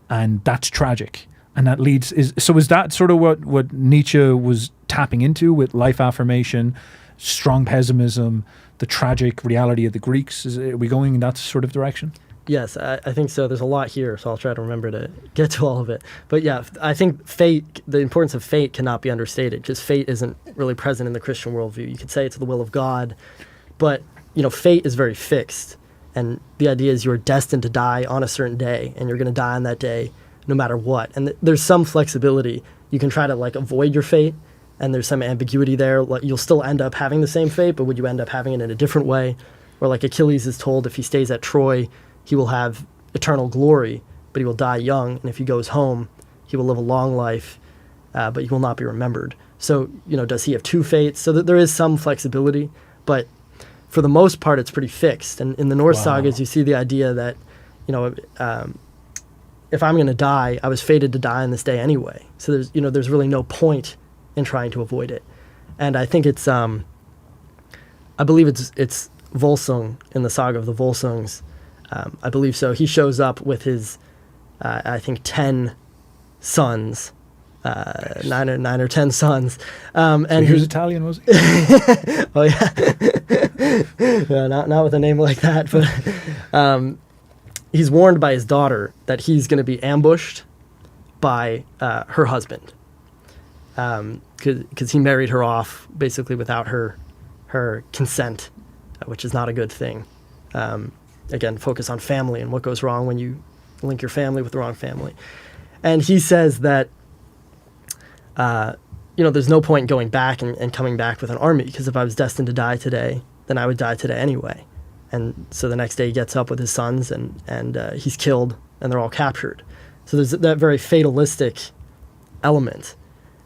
and that's tragic. And that is that sort of what Nietzsche was tapping into with life affirmation, strong pessimism, the tragic reality of the Greeks? Are we going in that sort of direction? Yes, I think so. There's a lot here, so I'll try to remember to get to all of it. But yeah, I think fate, the importance of fate cannot be understated, because fate isn't really present in the Christian worldview. You could say it's the will of God, but fate is very fixed. And the idea is you're destined to die on a certain day, and you're going to die on that day no matter what. And there's some flexibility. You can try to like avoid your fate, and there's some ambiguity there. Like, you'll still end up having the same fate, but would you end up having it in a different way? Or like Achilles is told if he stays at Troy, he will have eternal glory, but he will die young. And if he goes home, he will live a long life, but he will not be remembered. So, does he have two fates? So that there is some flexibility, but for the most part, it's pretty fixed. And in the Norse sagas, you see the idea that, if I'm going to die, I was fated to die on this day anyway. So there's really no point in trying to avoid it. And I think it's, I believe it's Volsung in the saga of the Volsungs. I believe so. He shows up with his, I think, 10 sons, 9 or 10 sons. And so he was Italian, was he? Oh yeah, yeah, not with a name like that. But he's warned by his daughter that he's going to be ambushed by her husband, because he married her off basically without her consent, which is not a good thing. Again, focus on family and what goes wrong when you link your family with the wrong family. And he says that, there's no point in going back and coming back with an army, because if I was destined to die today, then I would die today anyway. And so the next day he gets up with his sons, and he's killed, and they're all captured. So there's that very fatalistic element.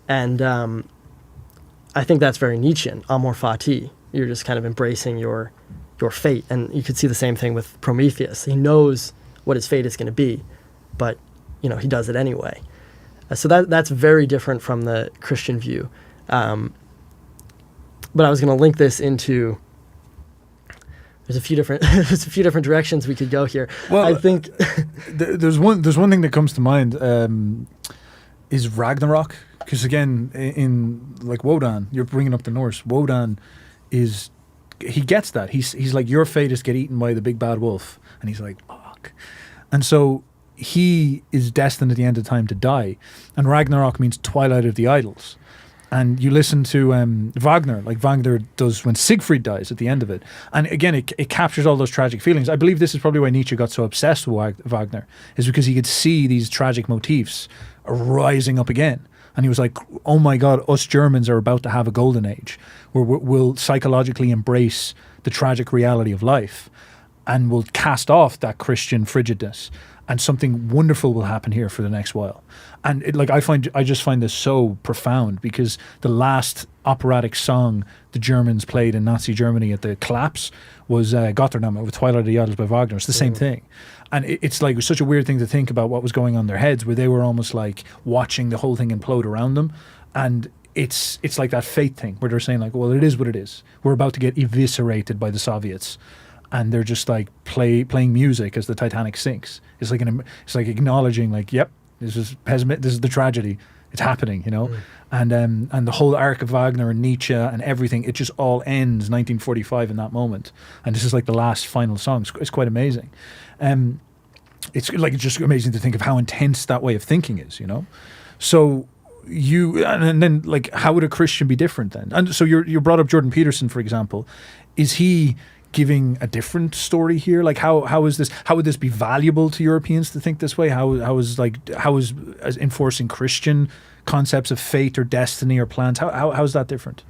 And I think that's very Nietzschean, amor fati. You're just kind of embracing your fate. And you could see the same thing with Prometheus. He knows what his fate is going to be, but he does it anyway. So that's very different from the Christian view. But I was going to link this into, there's a few different directions we could go here. Well, I think there's one thing that comes to mind, is Ragnarok, because again, in like Wodan, you're bringing up the Norse. Wodan he gets that. He's like, your fate is get eaten by the big bad wolf. And he's like, fuck. And so he is destined at the end of time to die. And Ragnarok means twilight of the idols. And you listen to Wagner, like Wagner does when Siegfried dies at the end of it. And again, it captures all those tragic feelings. I believe this is probably why Nietzsche got so obsessed with Wagner, is because he could see these tragic motifs rising up again. And he was like, oh my God, us Germans are about to have a golden age where we'll psychologically embrace the tragic reality of life and we'll cast off that Christian frigidness. And something wonderful will happen here for the next while. And I just find this so profound, because the last operatic song the Germans played in Nazi Germany at the collapse was Götterdämmer with Twilight of the Idols by Wagner. It's the same thing. And it's like, it was such a weird thing to think about what was going on in their heads, where they were almost like watching the whole thing implode around them. And it's like that fate thing where they're saying like, well, it is what it is. We're about to get eviscerated by the Soviets. And they're just like playing music as the Titanic sinks. It's like acknowledging like, yep, this is the tragedy. It's happening, you know. And the whole arc of Wagner and Nietzsche and everything, it just all ends 1945 in that moment. And this is like the last final song. It's quite amazing. It's just amazing to think of how intense that way of thinking is, you know. So and then like, how would a Christian be different then? And so you brought up Jordan Peterson, for example. Is he giving a different story here? Like how would this be valuable to Europeans to think this way? How is enforcing Christian concepts of fate or destiny or plans, how is that different?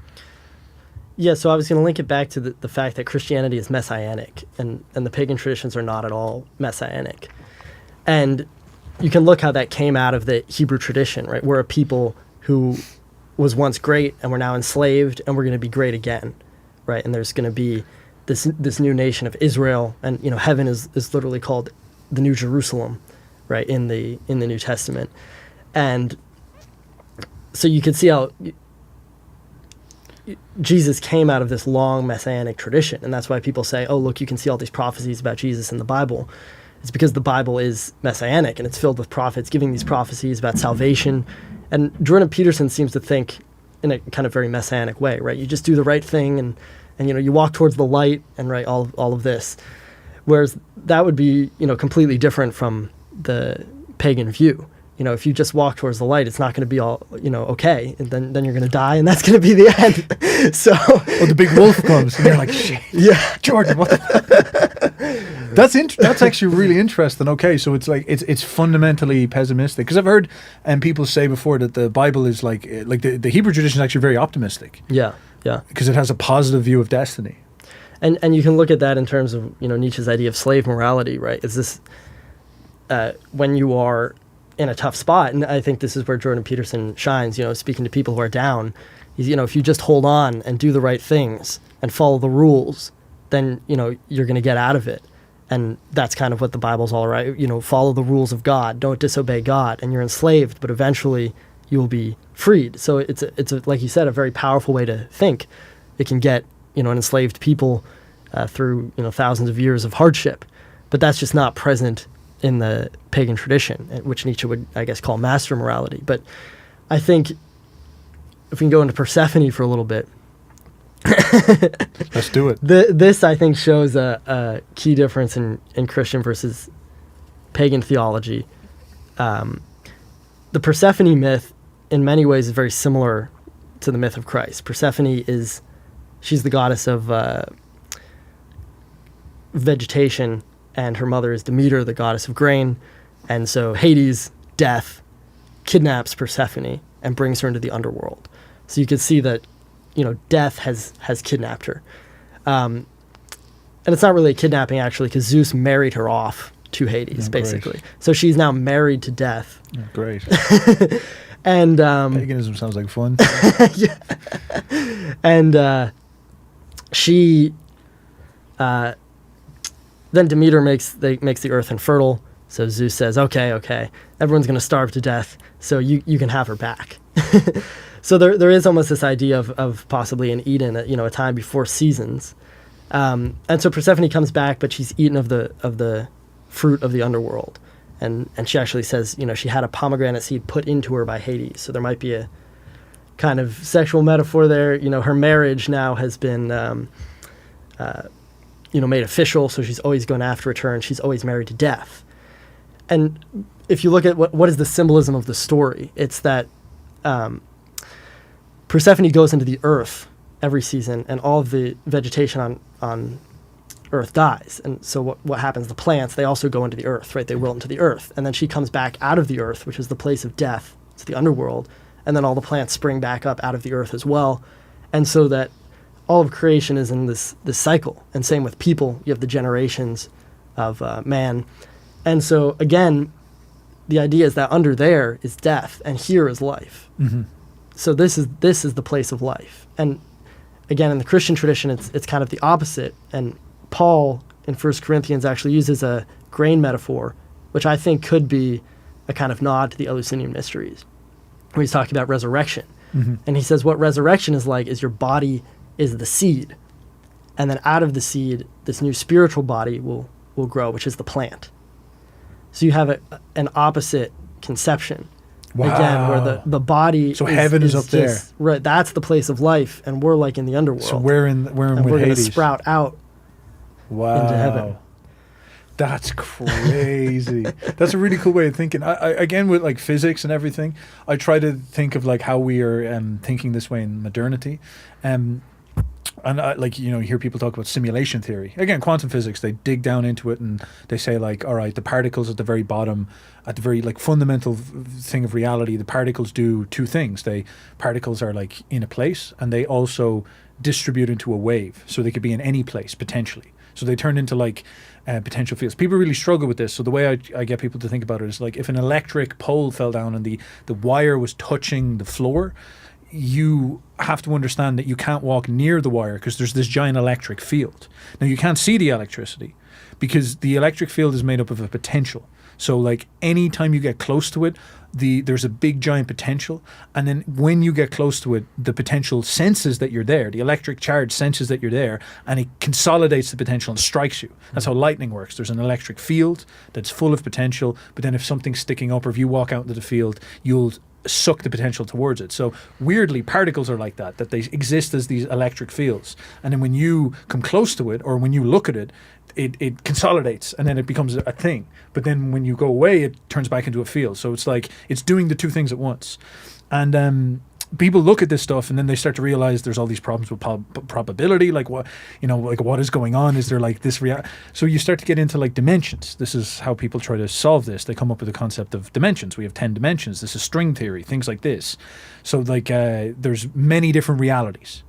Yeah, so I was going to link it back to the fact that Christianity is messianic, and the pagan traditions are not at all messianic. And you can look how that came out of the Hebrew tradition, right? We're a people who was once great and we're now enslaved, and we're going to be great again, right? And there's going to be this new nation of Israel, and heaven is literally called the New Jerusalem, right, in the New Testament. And so you can see how Jesus came out of this long messianic tradition, and that's why people say, oh, look, you can see all these prophecies about Jesus in the Bible. It's because the Bible is messianic, and it's filled with prophets giving these prophecies about salvation. And Jordan Peterson seems to think in a kind of very messianic way, right? You just do the right thing, and you walk towards the light, and right, all of this. Whereas that would be, completely different from the pagan view. If you just walk towards the light, it's not going to be all, okay. And then you're going to die, and that's going to be the end. So, the big wolf comes, and you're like, shit. Yeah, Jordan, what? That's actually really interesting. Okay, so it's like it's fundamentally pessimistic, because I've heard people say before that the Bible is like the Hebrew tradition is actually very optimistic. Yeah. Yeah, because it has a positive view of destiny, and you can look at that in terms of Nietzsche's idea of slave morality, right? Is this when you are in a tough spot, and I think this is where Jordan Peterson shines. Speaking to people who are down, if you just hold on and do the right things and follow the rules, then you're going to get out of it, and that's kind of what the Bible's all right. Follow the rules of God, don't disobey God, and you're enslaved, but eventually you will be freed. So it's like you said, a very powerful way to think. It can get an enslaved people through thousands of years of hardship, but that's just not present in the pagan tradition, which Nietzsche would, I guess, call master morality. But I think if we can go into Persephone for a little bit, let's do it. This I think shows a key difference in Christian versus pagan theology. The Persephone myth, in many ways, is very similar to the myth of Christ. Persephone she's the goddess of vegetation, and her mother is Demeter, the goddess of grain. And so Hades, death, kidnaps Persephone and brings her into the underworld. So you can see that, death has kidnapped her. And it's not really a kidnapping, actually, because Zeus married her off to Hades, basically. Great. So she's now married to death. Yeah, great. And paganism sounds like fun. Yeah. And she then Demeter makes the earth infertile. So Zeus says, okay, everyone's going to starve to death, so you can have her back. So there is almost this idea of possibly an Eden, a time before seasons. And so Persephone comes back, but she's eaten of the fruit of the underworld. And she actually says, she had a pomegranate seed put into her by Hades. So there might be a kind of sexual metaphor there. Her marriage now has been, made official. So she's always going after a turn. She's always married to death. And if you look at what is the symbolism of the story, it's that Persephone goes into the earth every season, and all of the vegetation on earth dies. And so what happens? The plants, they also go into the earth, right? They wilt into the earth. And then she comes back out of the earth, which is the place of death. It's the underworld. And then all the plants spring back up out of the earth as well. And so that all of creation is in this cycle. And same with people. You have the generations of man. And so, again, the idea is that under there is death, and here is life. Mm-hmm. So this is the place of life. And again, in the Christian tradition, it's kind of the opposite. And Paul in 1 Corinthians actually uses a grain metaphor, which I think could be a kind of nod to the Eleusinian mysteries, where he's talking about resurrection. Mm-hmm. And he says what resurrection is like is your body is the seed. And then out of the seed, this new spiritual body will grow, which is the plant. So you have an opposite conception. Wow. Again, where the body so heaven is up there. Right, that's the place of life, and we're like in the underworld. So we're in we're going to sprout out into heaven. That's crazy. That's a really cool way of thinking. I again, with like physics and everything, I try to think of like how we are thinking this way in modernity. And like, you hear people talk about simulation theory. Again, quantum physics, they dig down into it and they say like, all right, the particles at the very bottom, at the very like fundamental thing of reality, the particles do two things. Particles are like in a place, and they also distribute into a wave. So they could be in any place potentially. So they turn into like potential fields. People really struggle with this. So the way I get people to think about it is like if an electric pole fell down and the wire was touching the floor, you have to understand that you can't walk near the wire because there's this giant electric field. Now, you can't see the electricity because the electric field is made up of a potential. So, like, any time you get close to it, there's a big giant potential. And then when you get close to it, the potential senses that you're there. The electric charge senses that you're there, and it consolidates the potential and strikes you. That's how lightning works. There's an electric field that's full of potential, but then if something's sticking up or if you walk out into the field, you'll suck the potential towards it. So weirdly, particles are like that they exist as these electric fields. And then when you come close to it, or when you look at it, it consolidates, and then it becomes a thing. But then when you go away, it turns back into a field. So it's like it's doing the two things at once. And people look at this stuff, and then they start to realize there's all these problems with probability. Like what is going on? Is there like this So you start to get into like dimensions. This is how people try to solve this. They come up with the concept of dimensions. We have 10 dimensions. This is string theory, things like this. So like there's many different realities.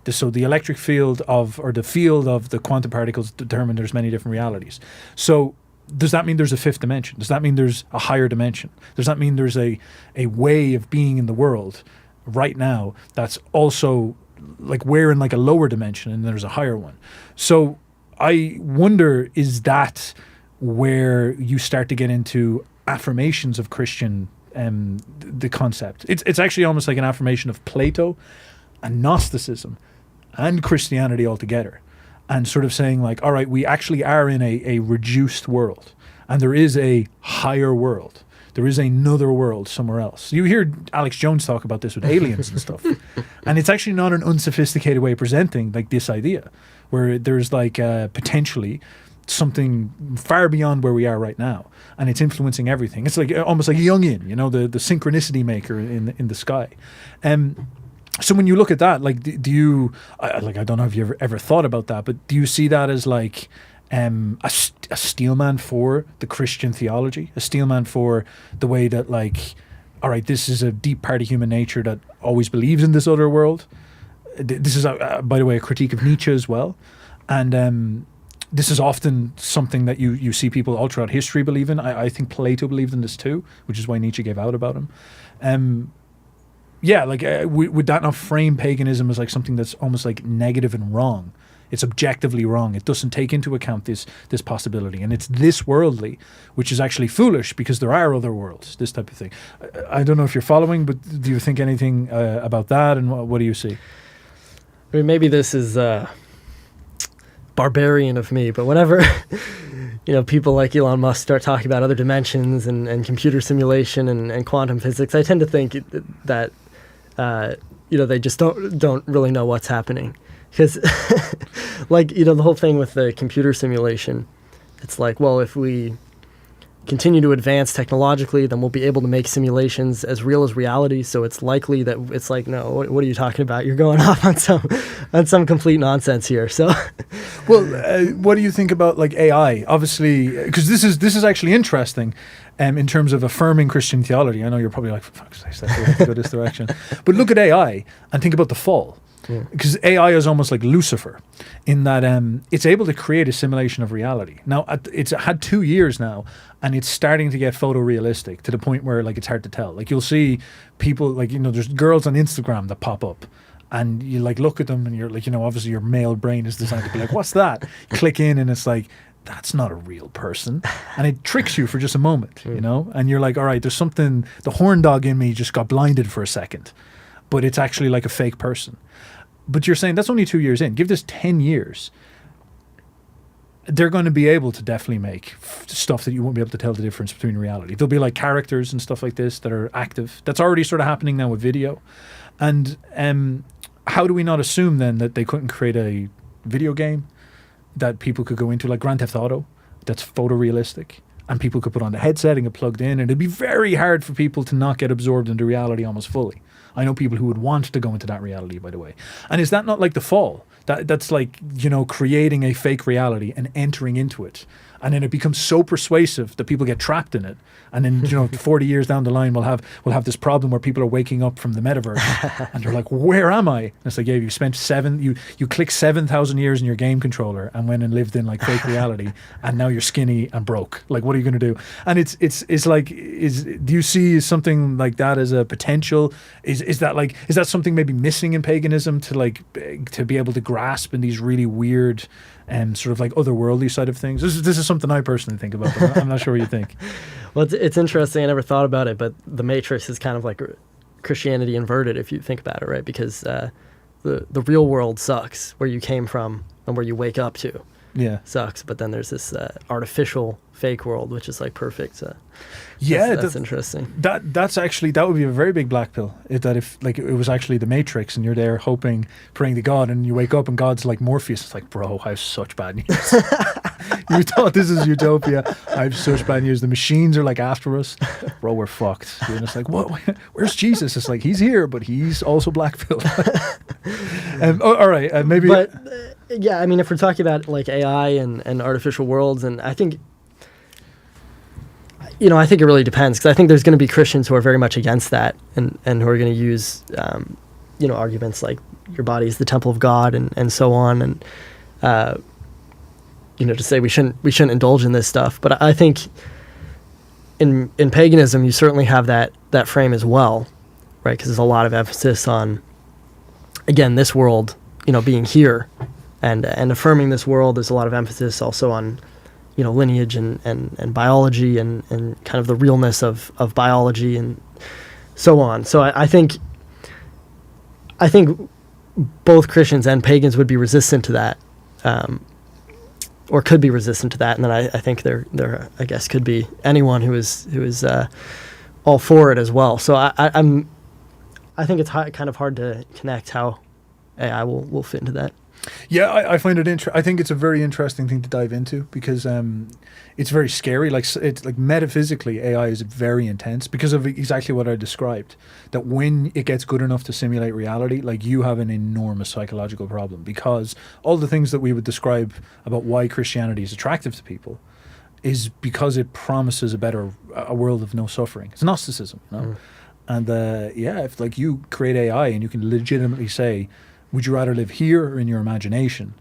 So the electric field the field of the quantum particles determine there's many different realities. So does that mean there's a fifth dimension? Does that mean there's a higher dimension? Does that mean there's a way of being in the world right now that's also like we're in like a lower dimension and there's a higher one? So I wonder, is that where you start to get into affirmations of Christian the concept? It's actually almost like an affirmation of Plato and Gnosticism and Christianity altogether, and sort of saying like, all right, we actually are in a reduced world, and there is a higher world. There is another world somewhere else. You hear Alex Jones talk about this with aliens and stuff. And it's actually not an unsophisticated way of presenting like this idea, where there's like potentially something far beyond where we are right now, and it's influencing everything. It's like almost like a Jungian, the synchronicity maker in the sky. So when you look at that, like, do you I don't know if you ever thought about that, but do you see that as like a steelman for the Christian theology, a steelman for the way that like, all right, this is a deep part of human nature that always believes in this other world. This is, by the way, a critique of Nietzsche as well. And this is often something that you see people all throughout history believe in. I think Plato believed in this too, which is why Nietzsche gave out about him. Would that not frame paganism as like something that's almost like negative and wrong? It's objectively wrong. It doesn't take into account this possibility, and it's this worldly, which is actually foolish because there are other worlds. This type of thing. I don't know if you're following, but do you think anything about that, and what do you see? I mean, maybe this is barbarian of me, but whenever people like Elon Musk start talking about other dimensions and computer simulation and quantum physics, I tend to think that they just don't really know what's happening. Because, the whole thing with the computer simulation, it's like, well, if we continue to advance technologically, then we'll be able to make simulations as real as reality. So it's likely that it's like, no, what are you talking about? You're going off on some complete nonsense here. So, well, what do you think about like AI? Obviously, because this is actually interesting, in terms of affirming Christian theology. I know you're probably like, for fuck's sake, we have to go this direction. But look at AI and think about the fall. Because AI is almost like Lucifer in that it's able to create a simulation of reality. Now, it's had 2 years now, and it's starting to get photorealistic to the point where like it's hard to tell. Like you'll see people like, there's girls on Instagram that pop up, and you like look at them and you're like, obviously your male brain is designed to be like, what's that? Click in and it's like, that's not a real person. And it tricks you for just a moment, and you're like, all right, there's something, the horn dog in me just got blinded for a second, but it's actually like a fake person. But you're saying that's only 2 years in. Give this 10 years. They're going to be able to definitely make stuff that you won't be able to tell the difference between reality. There'll be like characters and stuff like this that are active. That's already sort of happening now with video. And how do we not assume then that they couldn't create a video game that people could go into, like Grand Theft Auto, that's photorealistic, and people could put on the headset and get plugged in, and it'd be very hard for people to not get absorbed into reality almost fully. I know people who would want to go into that reality, by the way. And is that not like the fall? That's like, creating a fake reality and entering into it. And then it becomes so persuasive that people get trapped in it. And then, 40 years down the line, we'll have this problem where people are waking up from the metaverse and they're like, where am I? And it's like, yeah, you spent you clicked 7,000 years in your game controller and went and lived in like fake reality. And now you're skinny and broke. Like, what are you going to do? And it's like, do you see something like that as a potential? Is that something maybe missing in paganism to be able to grasp in these really weird and sort of like otherworldly side of things? This is something I personally think about, but I'm not sure what you think. Well, it's interesting. I never thought about it, but the Matrix is kind of like Christianity inverted, if you think about it, right? Because the real world sucks, where you came from and where you wake up to. Yeah, sucks. But then there's this artificial fake world, which is like perfect. That's interesting. That's actually, that would be a very big black pill. If like it was actually the Matrix and you're there hoping, praying to God, and you wake up and God's like Morpheus. It's like, bro, I have such bad news. You thought this is utopia. I have such bad news. The machines are like after us. Bro, we're fucked. And it's like, what? Where's Jesus? It's like, he's here, but he's also black pilled. All right, maybe. But yeah, I mean, if we're talking about like AI and artificial worlds, and I think, I think it really depends, because I think there's going to be Christians who are very much against that, and who are going to use, arguments like your body is the temple of God and so on, and to say we shouldn't indulge in this stuff. But I think in paganism, you certainly have that frame as well, right? Because there's a lot of emphasis on, again, this world, being here, and affirming this world. There's a lot of emphasis also on, lineage and biology and kind of the realness of biology and so on. So I think both Christians and pagans would be resistant to that, or could be resistant to that. And then I think there I guess could be anyone who is all for it as well. So I think it's kind of hard to connect how AI will fit into that. Yeah, I find it I think it's a very interesting thing to dive into, because it's very scary. Like, it's like metaphysically, AI is very intense because of exactly what I described. That when it gets good enough to simulate reality, like, you have an enormous psychological problem, because all the things that we would describe about why Christianity is attractive to people is because it promises a world of no suffering. It's Gnosticism, And if like you create AI and you can legitimately say, would you rather live here or in your imagination?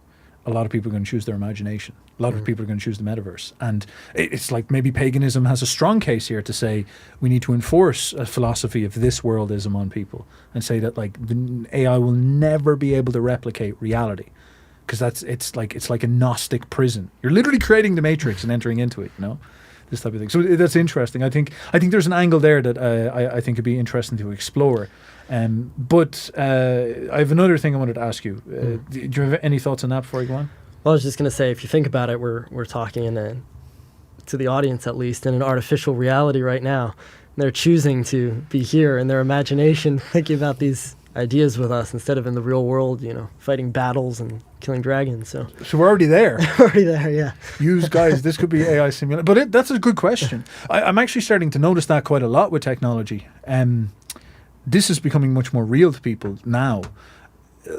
A lot of people are going to choose their imagination. A lot of people are going to choose the metaverse. And it's like maybe paganism has a strong case here to say we need to enforce a philosophy of this worldism on people, and say that like the AI will never be able to replicate reality, because it's like a Gnostic prison. You're literally creating the Matrix and entering into it, this type of thing. So that's interesting. I think there's an angle there that I think would be interesting to explore. But I have another thing I wanted to ask you. Do you have any thoughts on that before I go on? Well, I was just going to say, if you think about it, we're talking to the audience, at least, in an artificial reality right now. They're choosing to be here in their imagination, thinking about these ideas with us instead of in the real world, fighting battles and killing dragons. So we're already there. already there, yeah. Use guys, this could be AI simulation. But that's a good question. I'm actually starting to notice that quite a lot with technology. This is becoming much more real to people now.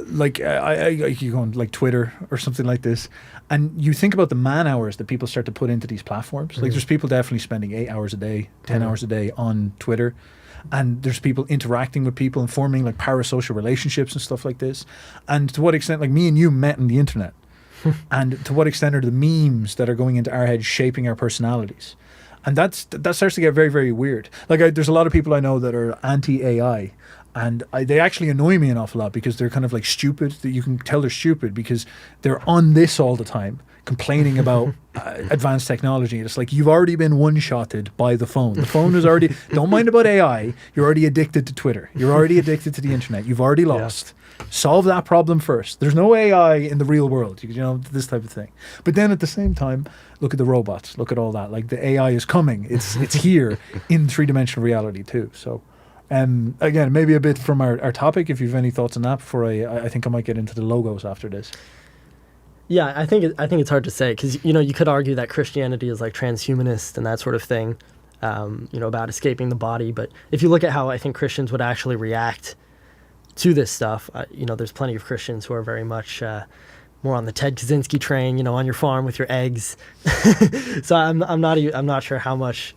Like you go on like Twitter or something like this, and you think about the man hours that people start to put into these platforms. Like there's people definitely spending 8 hours a day, 10 hours a day on Twitter, and there's people interacting with people and forming like parasocial relationships and stuff like this. And to what extent, like me and you met on the internet, and to what extent are the memes that are going into our heads shaping our personalities? And that starts to get very, very weird. Like there's a lot of people I know that are anti-AI. And they actually annoy me an awful lot because they're kind of like stupid. That you can tell they're stupid because they're on this all the time, complaining about advanced technology. It's like you've already been one-shotted by the phone. The phone is already, don't mind about AI, you're already addicted to Twitter. You're already addicted to the internet. You've already lost. Yeah. Solve that problem first. There's no AI in the real world, this type of thing. But then at the same time, look at the robots. Look at all that. Like the AI is coming. It's here in three-dimensional reality too. So. Again, maybe a bit from our topic, if you have any thoughts on that before I think I might get into the logos after this. Yeah, I think it's hard to say because, you could argue that Christianity is like transhumanist and that sort of thing, about escaping the body. But if you look at how I think Christians would actually react to this stuff, there's plenty of Christians who are very much more on the Ted Kaczynski train, on your farm with your eggs. So I'm not sure how much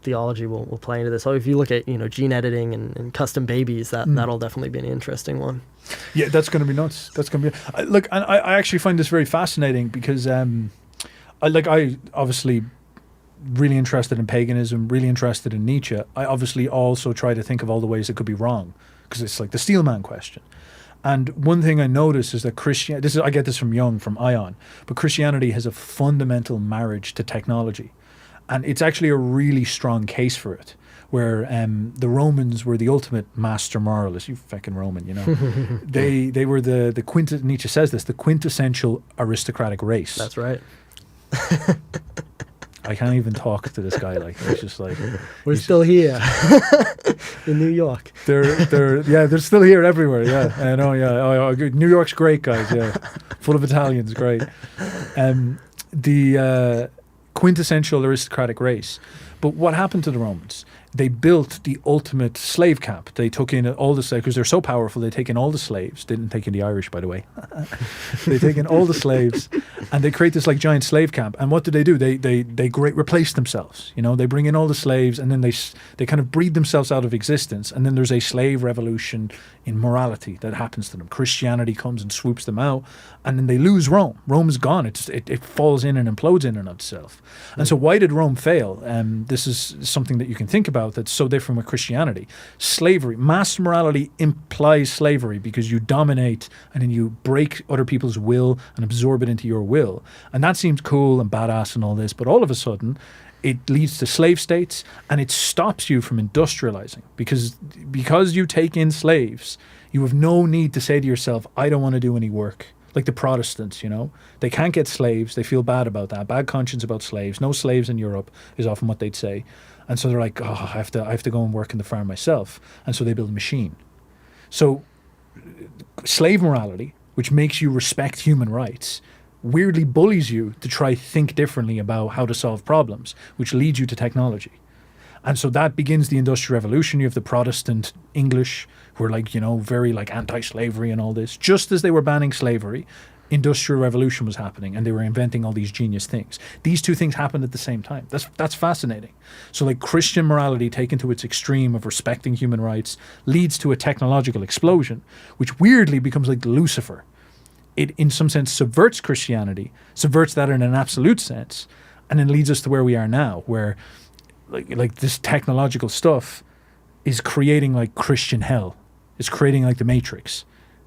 theology will play into this. So if you look at gene editing and custom babies, that'll definitely be an interesting one. Yeah, that's going to be nuts. That's going to be look. And I actually find this very fascinating because I obviously really interested in paganism, really interested in Nietzsche. I obviously also try to think of all the ways it could be wrong because it's like the Steelman question. And one thing I notice is that I get this from Jung, from Ion, but Christianity has a fundamental marriage to technology. And it's actually a really strong case for it, where the Romans were the ultimate master moralists. You fucking Roman, They were the Nietzsche says this, the quintessential aristocratic race. That's right. I can't even talk to this guy. Like it's just like we're still here in New York. They're still here everywhere. Yeah, I know. Yeah, oh, New York's great, guys. Yeah, full of Italians. Great. The quintessential aristocratic race. But what happened to the Romans? They built the ultimate slave camp. They took in all the slaves, because they're so powerful, they take in all the slaves. They didn't take in the Irish, by the way. They take in all the slaves, and they create this like giant slave camp. And what do? They replace themselves. They bring in all the slaves, and then they kind of breed themselves out of existence. And then there's a slave revolution in morality that happens to them. Christianity comes and swoops them out, and then they lose Rome. Rome is gone. It falls in and implodes in on itself. And so why did Rome fail? This is something that you can think about that's so different with Christianity. Slavery. Mass morality implies slavery because you dominate and then you break other people's will and absorb it into your will. And that seems cool and badass and all this, but all of a sudden it leads to slave states and it stops you from industrializing because you take in slaves, you have no need to say to yourself, I don't want to do any work. Like the Protestants, they can't get slaves. They feel bad about that. Bad conscience about slaves. No slaves in Europe is often what they'd say. And so they're like, I have to go and work in the farm myself. And so they build a machine. So slave morality, which makes you respect human rights, weirdly bullies you to try think differently about how to solve problems, which leads you to technology. And so that begins the Industrial Revolution. You have the Protestant English who are very anti-slavery and all this. Just as they were banning slavery, Industrial Revolution was happening and they were inventing all these genius things. These two things happened at the same time. That's fascinating. So Christian morality taken to its extreme of respecting human rights leads to a technological explosion, which weirdly becomes like Lucifer. It, in some sense, subverts Christianity, subverts that in an absolute sense, and then leads us to where we are now, where like this technological stuff is creating like Christian hell. It's creating like the Matrix,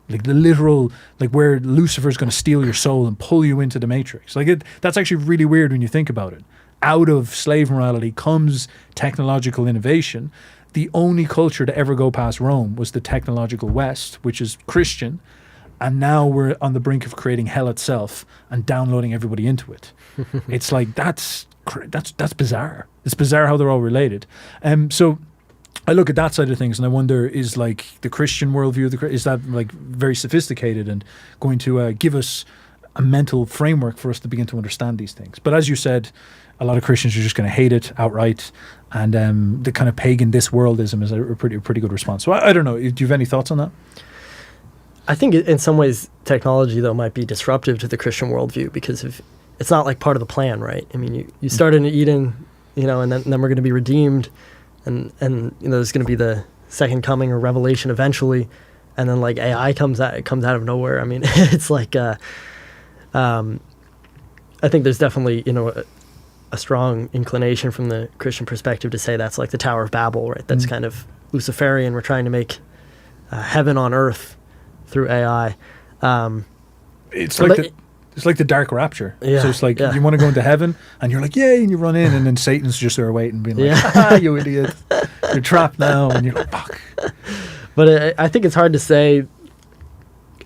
like the literal, like where Lucifer's going to steal your soul and pull you into the Matrix. That's actually really weird when you think about it. Out of slave morality comes technological innovation. The only culture to ever go past Rome was the technological West, which is Christian. And now we're on the brink of creating hell itself and downloading everybody into it. It's like, that's bizarre. It's bizarre how they're all related. So I look at that side of things and I wonder, is like the Christian worldview, is that like very sophisticated and going to give us a mental framework for us to begin to understand these things? But as you said, a lot of Christians are just going to hate it outright, and the kind of pagan this worldism is a pretty good response. So I don't know. Do you have any thoughts on that? I think in some ways technology, though, might be disruptive to the Christian worldview because it's not like part of the plan, right? I mean, you start in Eden, and then we're going to be redeemed, and there's going to be the second coming or revelation eventually, and then like AI comes out of nowhere. I mean, it's like I think there's definitely a strong inclination from the Christian perspective to say that's like the Tower of Babel, right? That's kind of Luciferian. We're trying to make heaven on earth through AI. It's like the dark rapture. Yeah, so it's like you want to go into heaven and you're like, yay, and you run in and then Satan's just there waiting being like, you idiot. You're trapped now. And you're like, fuck. But I think it's hard to say.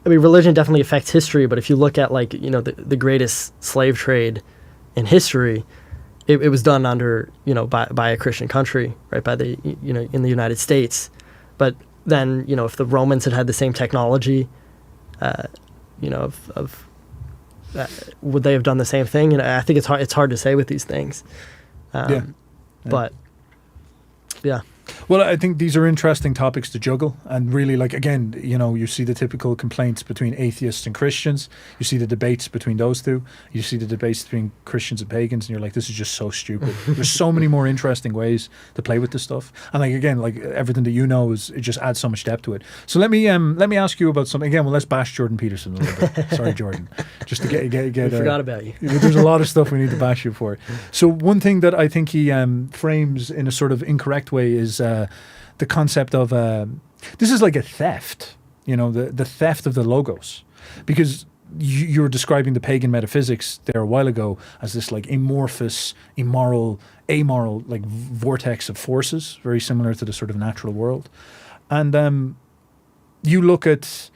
I mean, religion definitely affects history, but if you look at like, the greatest slave trade in history, it was done under, by a Christian country, right? By the, in the United States. But then, if the Romans had the same technology, would they have done the same thing? I think it's hard to say with these things. But yeah. Well, I think these are interesting topics to juggle, and really, like, again, you see the typical complaints between atheists and Christians. You see the debates between those two. You see the debates between Christians and pagans, and you're like, this is just so stupid. There's so many more interesting ways to play with this stuff, and like again, like everything that it just adds so much depth to it. So let me ask you about something again. Well, let's bash Jordan Peterson a little bit. Sorry, Jordan, just to get. I forgot about you. There's a lot of stuff we need to bash you for. So one thing that I think he frames in a sort of incorrect way is the concept of this is like a theft, the theft of the logos, because you're describing the pagan metaphysics there a while ago as this like amorphous, amoral, like vortex of forces, very similar to the sort of natural world. And you look at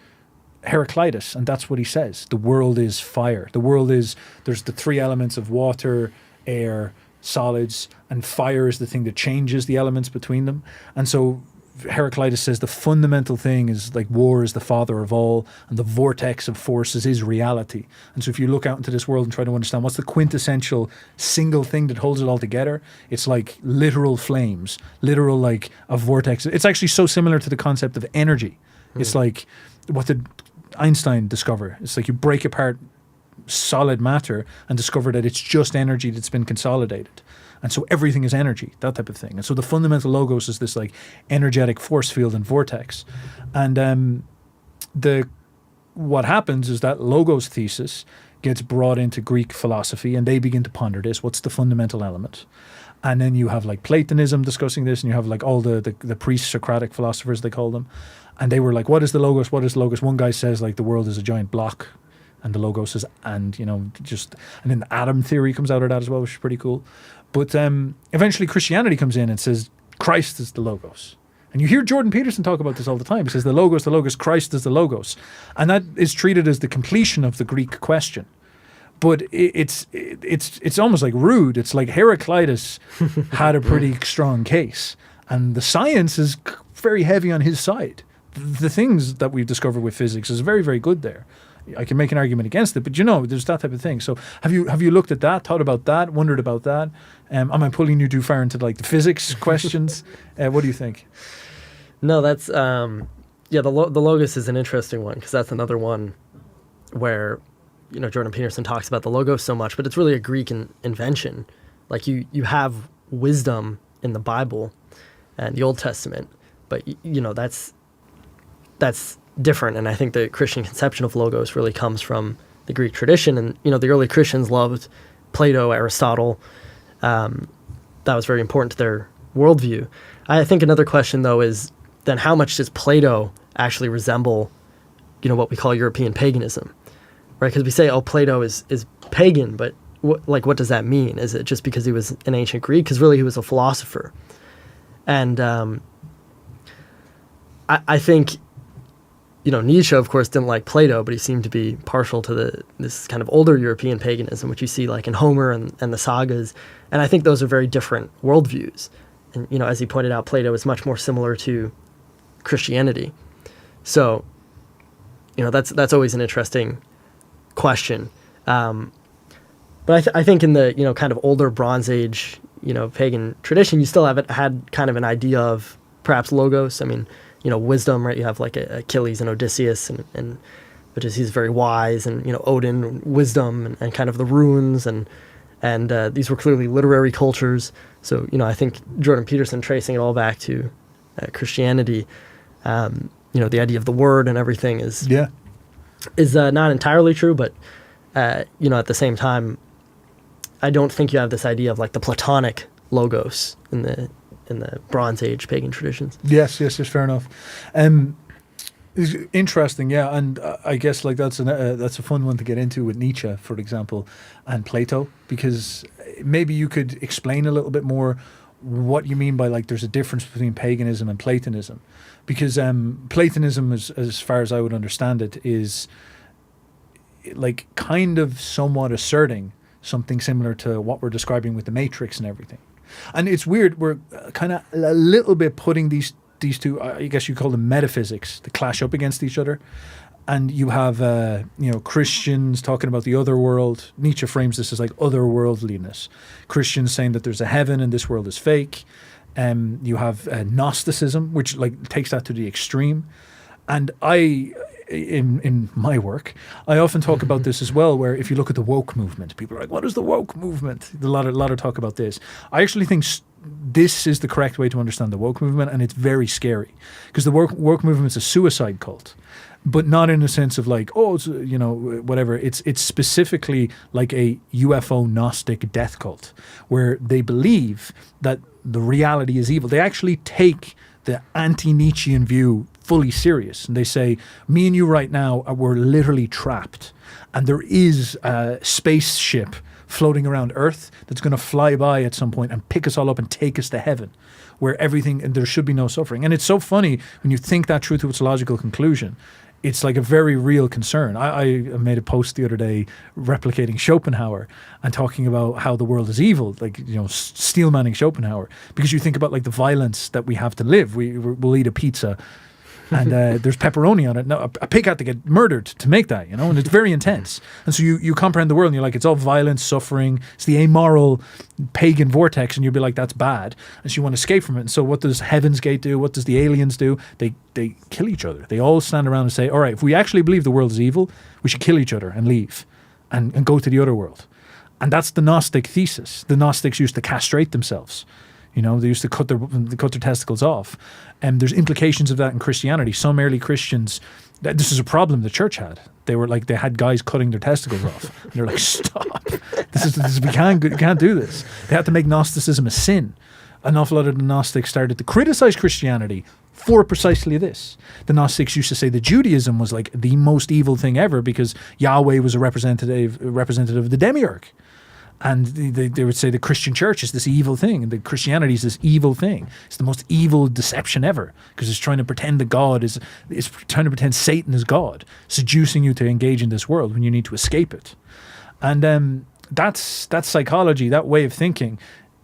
Heraclitus, and that's what he says. The world is fire. There's the three elements of water, air, solids, and fire is the thing that changes the elements between them. And so Heraclitus says the fundamental thing is like war is the father of all, and the vortex of forces is reality. And so if you look out into this world and try to understand what's the quintessential single thing that holds it all together, it's like literal flames, literal like a vortex. It's actually so similar to the concept of energy. It's like, what did Einstein discover? It's like you break apart solid matter and discover that it's just energy that's been consolidated, and so everything is energy, that type of thing. And so the fundamental logos is this like energetic force field and vortex. And what happens is that logos thesis gets brought into Greek philosophy, and they begin to ponder this: what's the fundamental element? And then you have like Platonism discussing this, and you have like all the pre-Socratic philosophers, they call them, and they were like, what is the logos? One guy says like the world is a giant block, and the logos is, and then the atom theory comes out of that as well, which is pretty cool. But eventually Christianity comes in and says Christ is the logos. And you hear Jordan Peterson talk about this all the time. He says the logos, Christ is the logos. And that is treated as the completion of the Greek question. But it's almost like rude. It's like Heraclitus had a pretty strong case, and the science is very heavy on his side. The things that we've discovered with physics is very, very good there. I can make an argument against it, but there's that type of thing. So have you looked at that, thought about that, wondered about that? Am I pulling you too far into like the physics questions? What do you think? No, that's the logos is an interesting one, because that's another one where Jordan Peterson talks about the logos so much, but it's really a Greek invention. Like you have wisdom in the Bible and the Old Testament, but that's different. And I think the Christian conception of logos really comes from the Greek tradition. And the early Christians loved Plato, Aristotle. That was very important to their worldview. I think another question though is then how much does Plato actually resemble what we call European paganism, right? Because we say, oh, Plato is pagan, but what does that mean? Is it just because he was an ancient Greek? Because really he was a philosopher. And I think Nietzsche, of course, didn't like Plato, but he seemed to be partial to this kind of older European paganism, which you see like in Homer and the sagas. And I think those are very different worldviews. And, as he pointed out, Plato is much more similar to Christianity. So, that's always an interesting question. But I think in the, kind of older Bronze Age, pagan tradition, you still had kind of an idea of perhaps logos. I mean, wisdom, right? You have like Achilles and Odysseus, and which is, he's very wise, and, Odin, wisdom, and kind of the runes, and these were clearly literary cultures. So, I think Jordan Peterson tracing it all back to Christianity, the idea of the word and everything is not entirely true, but, at the same time, I don't think you have this idea of like the Platonic logos in the Bronze Age pagan traditions. Yes, fair enough. It's interesting, yeah, and I guess like that's a fun one to get into with Nietzsche, for example, and Plato, because maybe you could explain a little bit more what you mean by like there's a difference between paganism and Platonism, because Platonism, as far as I would understand it, is like kind of somewhat asserting something similar to what we're describing with the Matrix and everything. And it's weird, we're kind of a little bit putting these two, I guess you call them metaphysics, to clash up against each other. And you have, Christians talking about the other world. Nietzsche frames this as like otherworldliness. Christians saying that there's a heaven and this world is fake. You have Gnosticism, which like takes that to the extreme. And in my work, I often talk about this as well, where if you look at the woke movement, people are like, what is the woke movement? A lot of talk about this. I actually think this is the correct way to understand the woke movement, and it's very scary, because the woke movement is a suicide cult, but not in a sense of like, oh, it's, whatever. It's specifically like a UFO Gnostic death cult, where they believe that the reality is evil. They actually take the anti-Nietzschean view fully serious, and they say, me and you right now, we're literally trapped, and there is a spaceship floating around Earth that's going to fly by at some point and pick us all up and take us to heaven, where everything, and there should be no suffering. And it's so funny when you think that through to its logical conclusion. It's like a very real concern. I made a post the other day replicating Schopenhauer and talking about how the world is evil, like, steel manning Schopenhauer, because you think about like the violence that we have to live. We'll eat a pizza and there's pepperoni on it. Now, a pig had to get murdered to make that, and it's very intense. And so you comprehend the world and you're like, it's all violence, suffering, it's the amoral pagan vortex, and you'll be like, that's bad. And so you want to escape from it. And so what does Heaven's Gate do? What does the aliens do? They kill each other. They all stand around and say, all right, if we actually believe the world is evil, we should kill each other and leave and go to the other world. And that's the Gnostic thesis. The Gnostics used to castrate themselves. They used to cut their testicles off. And there's implications of that in Christianity. Some early Christians, this is a problem the church had. They were like, they had guys cutting their testicles off. And they're like, stop. We can't do this. They had to make Gnosticism a sin. An awful lot of the Gnostics started to criticize Christianity for precisely this. The Gnostics used to say that Judaism was like the most evil thing ever because Yahweh was a representative of the demiurge. And they would say the Christian church is this evil thing, and the Christianity is this evil thing. It's the most evil deception ever, because it's trying to pretend that God is trying to pretend Satan is God, seducing you to engage in this world when you need to escape it. And that's psychology, that way of thinking.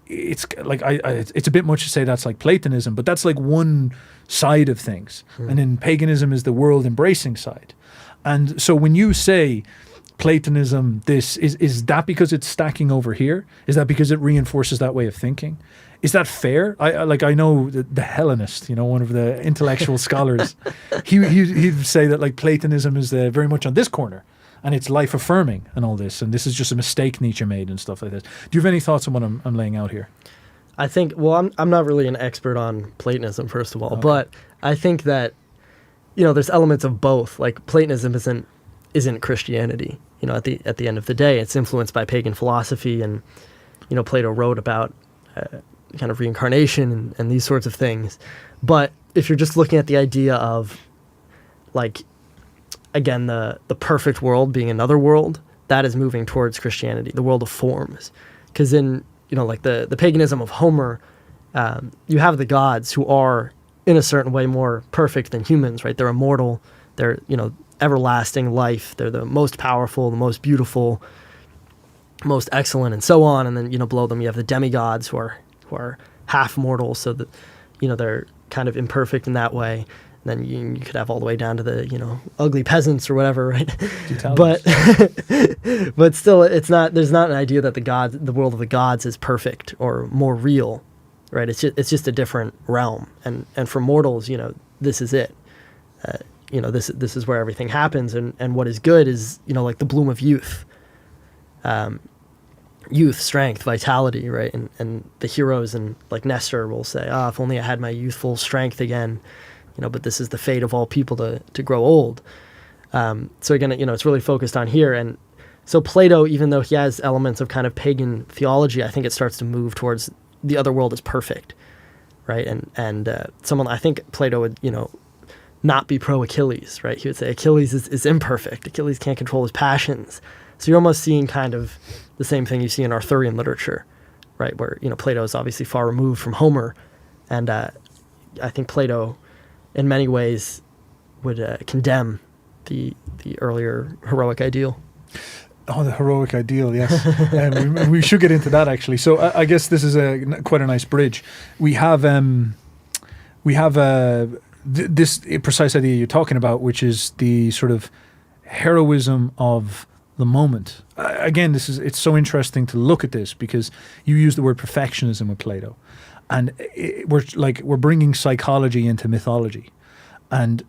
It's like it's a bit much to say that's like Platonism, but that's like one side of things. And then paganism is the world embracing side. And so when you say Platonism, this is that because it's stacking over here? Is that because it reinforces that way of thinking? Is that fair? I know the Hellenist, one of the intellectual scholars, he'd say that like Platonism is very much on this corner, and it's life affirming and all this, and this is just a mistake Nietzsche made and stuff like this. Do you have any thoughts on what I'm laying out here? I think, well, I'm not really an expert on Platonism, first of all, but I think that there's elements of both. Like Platonism isn't Christianity. At the end of the day, it's influenced by pagan philosophy, and Plato wrote about kind of reincarnation and these sorts of things. But if you're just looking at the idea of, like, again, the perfect world being another world, that is moving towards Christianity, the world of forms. Because in like the paganism of Homer, you have the gods who are in a certain way more perfect than humans, right? They're immortal. They're everlasting life. They're the most powerful, the most beautiful, most excellent, and so on. And then below them you have the demigods who are half mortal, so that, you know, they're kind of imperfect in that way. And then you could have all the way down to the, you know, ugly peasants or whatever, right? But but still, there's not an idea that the world of the gods is perfect or more real, right? It's just a different realm. And for mortals, you know, this is it. You know, this is where everything happens, and what is good is, you know, like the bloom of youth. Youth, strength, vitality, right? And the heroes, and like Nestor will say, if only I had my youthful strength again, you know, but this is the fate of all people to grow old. So again, you know, it's really focused on here. And so Plato, even though he has elements of kind of pagan theology, I think it starts to move towards the other world is perfect, right? And someone, I think Plato would, you know, not be pro Achilles, right? He would say Achilles is imperfect. Achilles can't control his passions. So you're almost seeing kind of the same thing you see in Arthurian literature, right? Where, you know, Plato is obviously far removed from Homer. And I think Plato, in many ways, would condemn the earlier heroic ideal. Oh, the heroic ideal, yes. We should get into that, actually. So I guess this is quite a nice bridge. We have this precise idea you're talking about, which is the sort of heroism of the moment. Again, it's so interesting to look at this, because you use the word perfectionism with Plato, and we're bringing psychology into mythology, and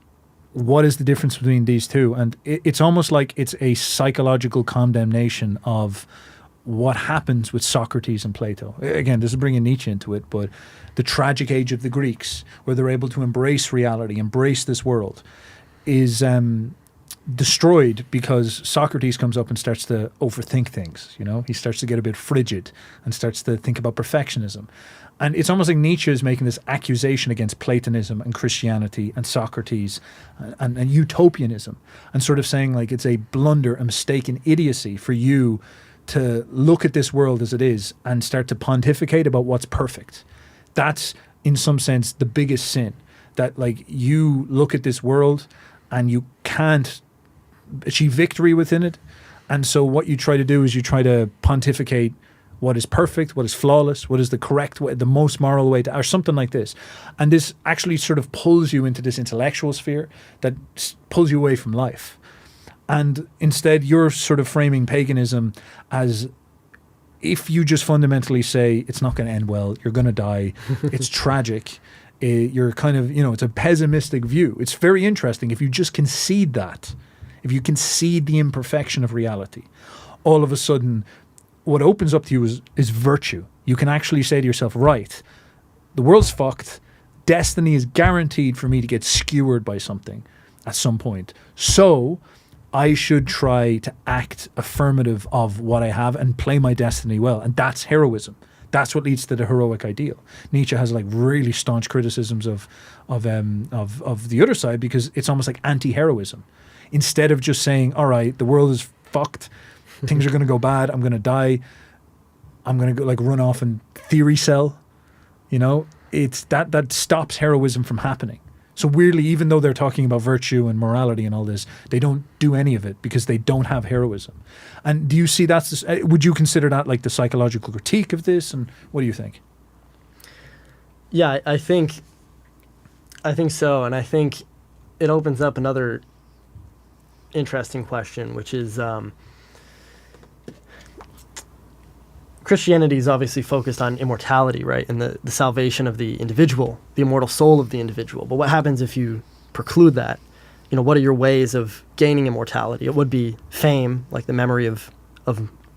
what is the difference between these two? And it's almost like it's a psychological condemnation of what happens with Socrates and Plato. Again, this is bringing Nietzsche into it, but the tragic age of the Greeks, where they're able to embrace reality, embrace this world, is destroyed because Socrates comes up and starts to overthink things. You know, he starts to get a bit frigid and starts to think about perfectionism. And it's almost like Nietzsche is making this accusation against Platonism and Christianity and Socrates and utopianism, and sort of saying like it's a blunder, a mistake, an idiocy for you to look at this world as it is and start to pontificate about what's perfect. That's, in some sense, the biggest sin. That, like, you look at this world and you can't achieve victory within it. And so what you try to do is you try to pontificate what is perfect, what is flawless, what is the correct way, the most moral way to, or something like this. And this actually sort of pulls you into this intellectual sphere that pulls you away from life. And instead, you're sort of framing paganism as, if you just fundamentally say it's not going to end well, you're going to die, it's tragic, you're kind of, you know, it's a pessimistic view. It's very interesting if you just concede that, if you concede the imperfection of reality, all of a sudden, what opens up to you is virtue. You can actually say to yourself, right, the world's fucked, destiny is guaranteed for me to get skewered by something at some point. So I should try to act affirmative of what I have and play my destiny well. And that's heroism. That's what leads to the heroic ideal. Nietzsche has like really staunch criticisms of the other side, because it's almost like anti-heroism. Instead of just saying, all right, the world is fucked, things are going to go bad, I'm going to die, I'm going to go like run off and theory cell, you know, it's that stops heroism from happening. So weirdly, even though they're talking about virtue and morality and all this, they don't do any of it because they don't have heroism. And do you see would you consider that like the psychological critique of this? And what do you think? Yeah, I think so. And I think it opens up another interesting question, which is Christianity is obviously focused on immortality, right? And the salvation of the individual, the immortal soul of the individual. But what happens if you preclude that? You know, what are your ways of gaining immortality? It would be fame, like the memory of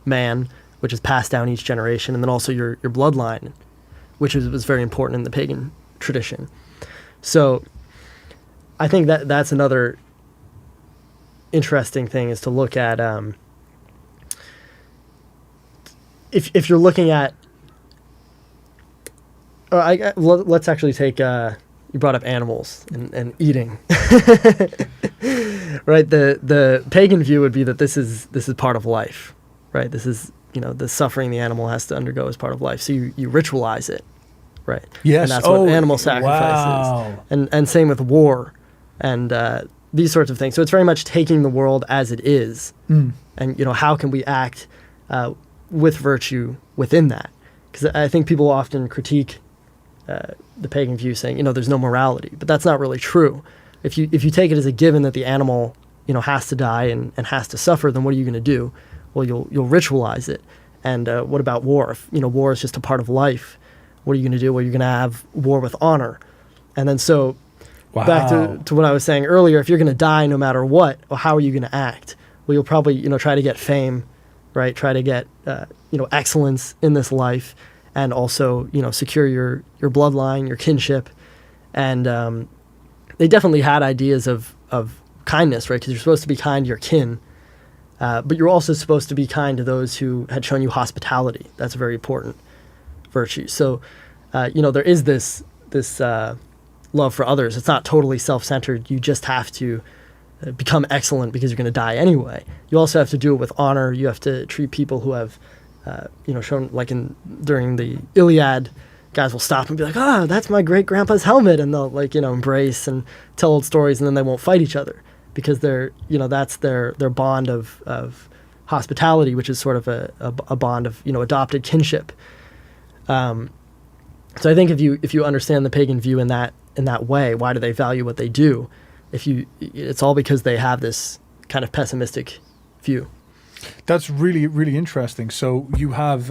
man, which is passed down each generation, and then also your bloodline, which was very important in the pagan tradition. So I think that's another interesting thing, is to look at if you're looking at let's actually take you brought up animals and eating. Right, the pagan view would be that this is part of life, right? This is, you know, the suffering the animal has to undergo as part of life, so you ritualize it, right? Yes. And that's what animal sacrifice is. And same with war and these sorts of things. So it's very much taking the world as it is, and, you know, how can we act with virtue within that? Because I think people often critique the pagan view saying, there's no morality, but that's not really true. If you take it as a given that the animal, has to die and has to suffer, then what are you going to do? Well, you'll ritualize it. And what about war? If, war is just a part of life. What are you going to do? Well, you're going to have war with honor. And then so back to what I was saying earlier, if you're going to die no matter what, well, how are you going to act? Well, you'll probably, try to get fame, right? Try to get, excellence in this life, and also, secure your bloodline, your kinship. And they definitely had ideas of kindness, right? Because you're supposed to be kind to your kin, but you're also supposed to be kind to those who had shown you hospitality. That's a very important virtue. So, there is this love for others. It's not totally self-centered. You just have to become excellent because you're going to die anyway. You also have to do it with honor. You have to treat people who have, shown, like during the Iliad, guys will stop and be like, that's my great grandpa's helmet. And they'll embrace and tell old stories, and then they won't fight each other because they're, that's their bond of hospitality, which is sort of a bond of, adopted kinship. So I think if you understand the pagan view in that way, why do they value what they do? It's all because they have this kind of pessimistic view. That's really, really interesting. So you have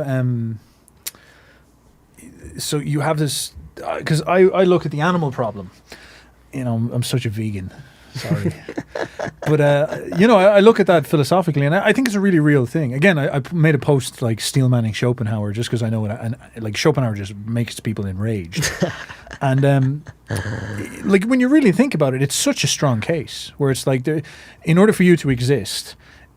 this, because I look at the animal problem. I'm such a vegan. Sorry. But, I look at that philosophically, and I think it's a really real thing. Again, I made a post like steel manning Schopenhauer just because I know it, and like Schopenhauer just makes people enraged. And like when you really think about it, it's such a strong case where it's like in order for you to exist,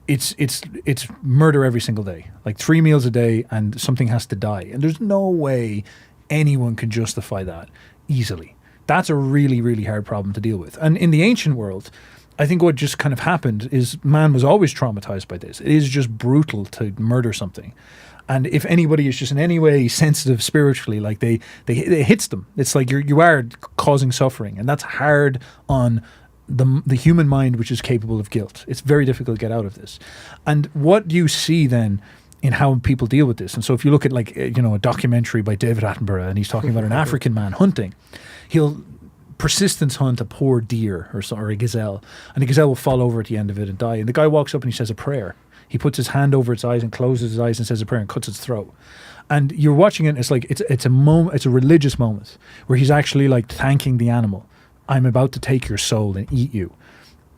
it's murder every single day, like 3 meals a day, and something has to die. And there's no way anyone can justify that easily. That's a really, really hard problem to deal with. And in the ancient world, I think what just kind of happened is man was always traumatized by this. It is just brutal to murder something. And if anybody is just in any way sensitive spiritually, like it hits them. It's like you are causing suffering, and that's hard on the human mind, which is capable of guilt. It's very difficult to get out of this. And what do you see then in how people deal with this? And so if you look at like, a documentary by David Attenborough, and he's talking about an African man hunting, he'll persistence hunt a poor deer or a gazelle, and the gazelle will fall over at the end of it and die. And the guy walks up and he says a prayer. He puts his hand over its eyes and closes his eyes and says a prayer and cuts its throat. And you're watching it, and it's like it's a moment, it's a religious moment where he's actually like thanking the animal. I'm about to take your soul and eat you,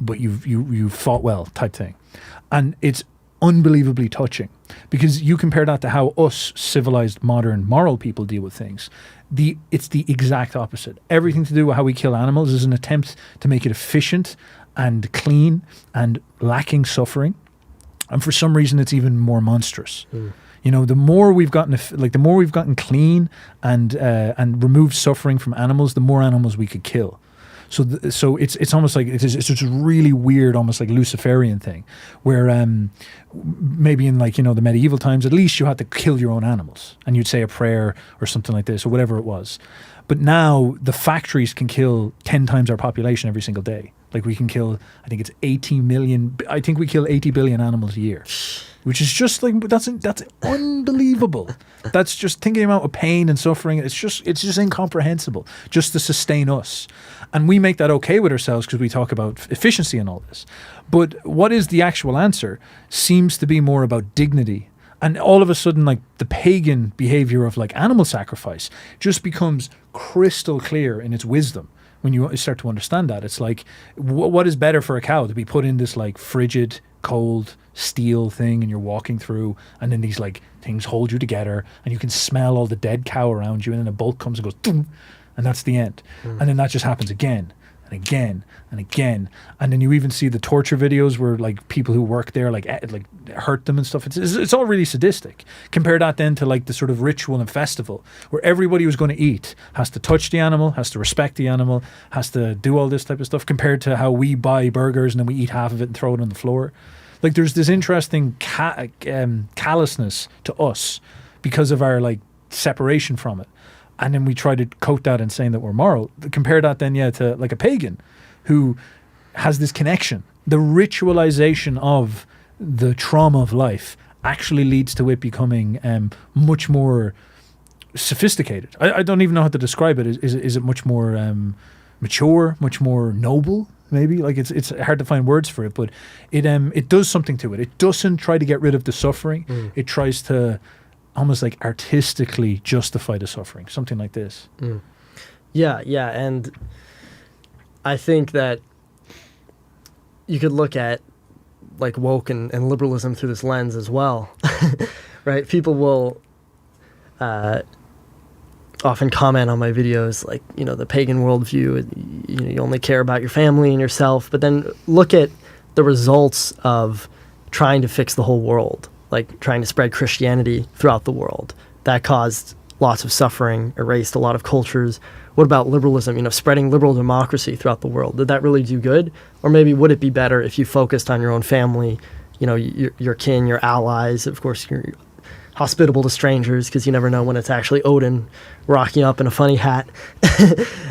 but you've fought well, type thing. And it's unbelievably touching, because you compare that to how us civilized modern moral people deal with things. It's the exact opposite. Everything to do with how we kill animals is an attempt to make it efficient and clean and lacking suffering. And for some reason, it's even more monstrous. The more we've gotten clean and removed suffering from animals, the more animals we could kill. So it's almost like it's just a really weird, almost like Luciferian thing, where maybe in like the medieval times, at least you had to kill your own animals, and you'd say a prayer or something like this or whatever it was. But now the factories can kill 10 times our population every single day. Like we can kill, I think it's 80 million. I think we kill 80 billion animals a year, which is just like that's unbelievable. That's just thinking about pain and suffering. It's just incomprehensible just to sustain us. And we make that okay with ourselves because we talk about efficiency and all this. But what is the actual answer seems to be more about dignity. And all of a sudden, like the pagan behavior of like animal sacrifice just becomes crystal clear in its wisdom. When you start to understand that, it's like, what is better for a cow? To be put in this like frigid, cold steel thing, and you're walking through, and then these like things hold you together, and you can smell all the dead cow around you, and then a bolt comes and goes, boom, and that's the end. And then that just happens again and again and again. And then you even see the torture videos where like people who work there like hurt them and stuff. It's all really sadistic. Compare that then to like the sort of ritual and festival where everybody who's going to eat has to touch the animal, has to respect the animal, has to do all this type of stuff, compared to how we buy burgers and then we eat half of it and throw it on the floor. Like there's this interesting callousness to us because of our like separation from it. And then we try to coat that in saying that we're moral. Compare that then, to like a pagan who has this connection. The ritualization of the trauma of life actually leads to it becoming much more sophisticated. I don't even know how to describe it. Is it much more mature, much more noble? Maybe like it's hard to find words for it, but it does something to it. It doesn't try to get rid of the suffering. It tries to almost like artistically justify the suffering, something like this. Yeah, and I think that you could look at like woke and liberalism through this lens as well, right? People will often comment on my videos like, the pagan worldview, you only care about your family and yourself, but then look at the results of trying to fix the whole world, like trying to spread Christianity throughout the world. That caused lots of suffering, erased a lot of cultures. What about liberalism, spreading liberal democracy throughout the world? Did that really do good? Or maybe would it be better if you focused on your own family, your kin, your allies? Of course, you're hospitable to strangers because you never know when it's actually Odin rocking up in a funny hat.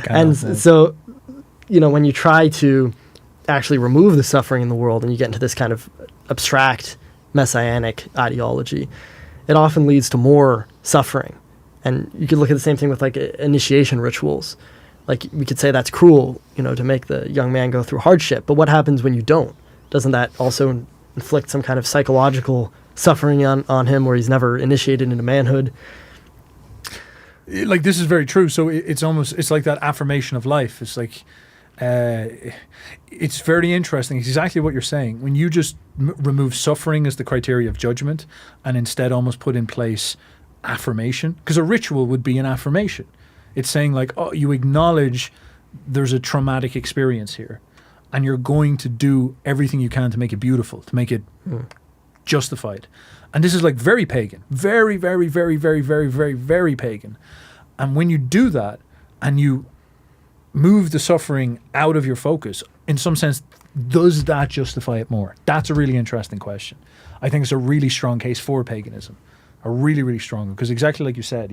And so, when you try to actually remove the suffering in the world and you get into this kind of abstract messianic ideology, it often leads to more suffering. And you could look at the same thing with like initiation rituals. Like we could say that's cruel, to make the young man go through hardship. But what happens when you don't? Doesn't that also inflict some kind of psychological suffering on him where he's never initiated into manhood? Like this is very true. So it's like that affirmation of life. It's like, it's very interesting. It's exactly what you're saying. When you just remove suffering as the criteria of judgment and instead almost put in place affirmation, because a ritual would be an affirmation. It's saying like, oh, you acknowledge there's a traumatic experience here and you're going to do everything you can to make it beautiful, to make it justified. And this is like very pagan, very, very, very, very, very, very, very pagan. And when you do that and you move the suffering out of your focus, in some sense, does that justify it more? That's a really interesting question. I think it's a really strong case for paganism. A really, really strong, because exactly like you said,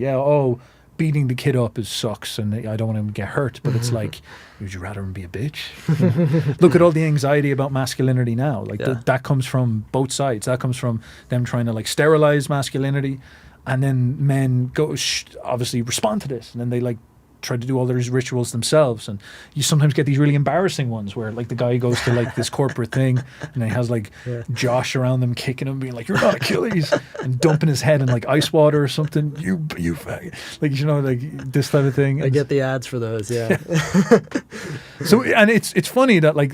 beating the kid up sucks and I don't want him to get hurt, but it's like, would you rather him be a bitch? Look at all the anxiety about masculinity now. Like that comes from both sides. That comes from them trying to like sterilize masculinity, and then men go obviously respond to this, and then they like try to do all these rituals themselves, and you sometimes get these really embarrassing ones where like the guy goes to like this corporate thing and he has like Josh around them kicking him, being like, you're not Achilles, and dumping his head in like ice water or something, you faggot. Like like this type of thing. I get the ads for those. So and it's funny that like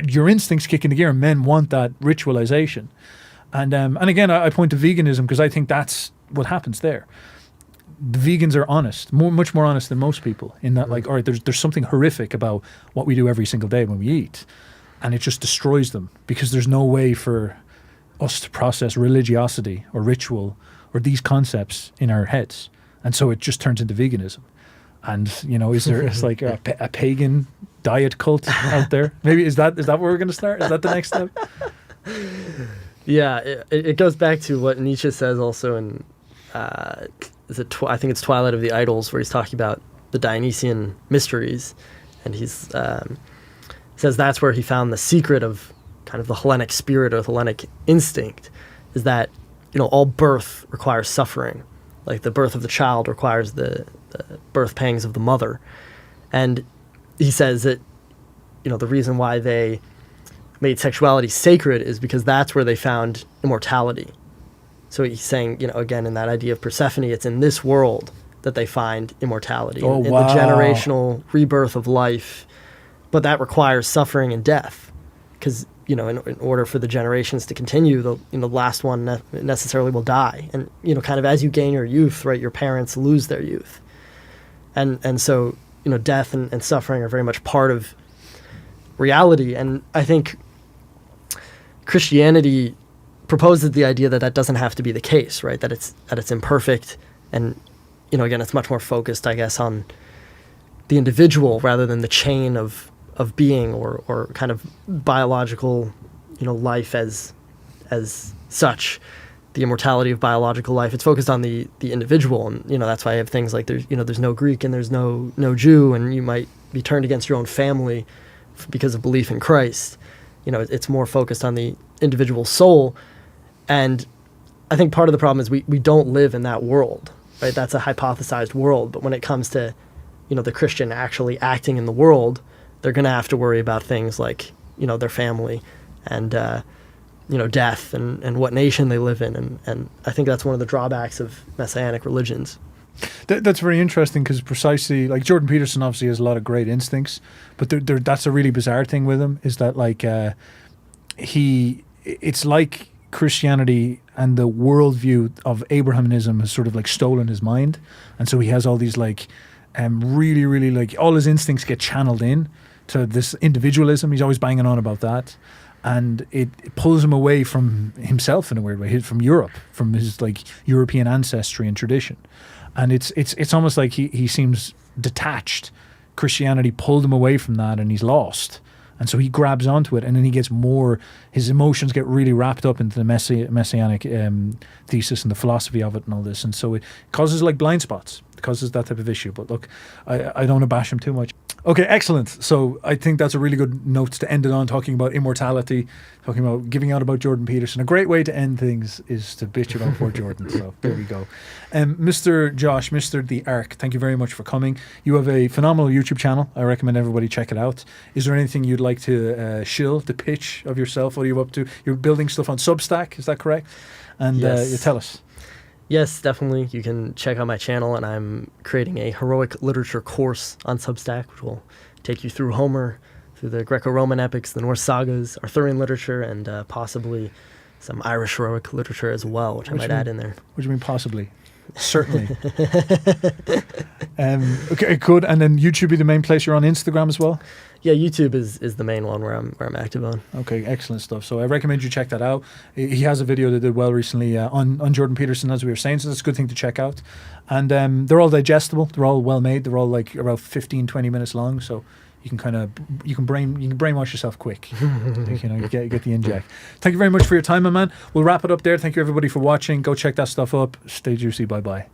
your instincts kick into gear and men want that ritualization, and again I point to veganism because I think that's what happens there. The vegans are honest, much more honest than most people, in that like, all right, there's something horrific about what we do every single day when we eat, and it just destroys them because there's no way for us to process religiosity or ritual or these concepts in our heads, and so it just turns into veganism. And is there it's like a pagan diet cult out there? Maybe is that where we're going to start? Is that the next step? Yeah, it goes back to what Nietzsche says also in. I think it's Twilight of the Idols, where he's talking about the Dionysian mysteries, and he's says that's where he found the secret of kind of the Hellenic spirit or the Hellenic instinct, is that all birth requires suffering, like the birth of the child requires the birth pangs of the mother, and he says that the reason why they made sexuality sacred is because that's where they found immortality. So he's saying, again, in that idea of Persephone, it's in this world that they find immortality, in the generational rebirth of life. But that requires suffering and death, because, in order for the generations to continue, the last one necessarily will die. And, kind of as you gain your youth, right, your parents lose their youth. And so, death and suffering are very much part of reality. And I think Christianity proposes the idea that doesn't have to be the case, right? That it's imperfect, and again, it's much more focused, I guess, on the individual rather than the chain of being or kind of biological, life as such, the immortality of biological life. It's focused on the individual, and that's why I have things like there's no Greek and there's no Jew, and you might be turned against your own family because of belief in Christ. It's more focused on the individual soul. And I think part of the problem is we don't live in that world. right? That's a hypothesized world. But when it comes to, the Christian actually acting in the world, they're going to have to worry about things like, their family and, death and what nation they live in. And I think that's one of the drawbacks of Messianic religions. That's very interesting, because precisely, like, Jordan Peterson obviously has a lot of great instincts, but that's a really bizarre thing with him, is that, like, it's like Christianity and the worldview of Abrahamism has sort of like stolen his mind, and so he has all these like really, really, like, all his instincts get channeled in to this individualism. He's always banging on about that, and it pulls him away from himself in a weird way, from Europe, from his like European ancestry and tradition. And it's almost like he seems detached. Christianity pulled him away from that, and he's lost. And so he grabs onto it, and then he gets more, his emotions get really wrapped up into the Messianic thesis and the philosophy of it and all this. And so it causes like blind spots. It causes that type of issue. But look, I don't want to bash him too much. Okay, excellent. So I think that's a really good note to end it on, talking about immortality, talking about giving out about Jordan Peterson. A great way to end things is to bitch about poor Jordan. So there we go. Mr. Josh, Mr. The Ark, thank you very much for coming. You have a phenomenal YouTube channel. I recommend everybody check it out. Is there anything you'd like to shill, the pitch of yourself? What are you up to? You're building stuff on Substack, is that correct? And yes. You tell us. Yes, definitely. You can check out my channel, and I'm creating a heroic literature course on Substack, which will take you through Homer, through the Greco-Roman epics, the Norse sagas, Arthurian literature, and possibly some Irish heroic literature as well, which I might add in there. What do you mean possibly? Certainly. Okay, good. And then YouTube be the main place. You're on Instagram as well? Yeah, YouTube is the main one where I'm active on. Okay, excellent stuff. So I recommend you check that out. He has a video that did well recently on Jordan Peterson, as we were saying, so that's a good thing to check out. And they're all digestible. They're all well made. They're all like about 15, 20 minutes long, so you can brainwash yourself quick. You get the inject. Thank you very much for your time, my man. We'll wrap it up there. Thank you everybody for watching. Go check that stuff up. Stay juicy. Bye bye.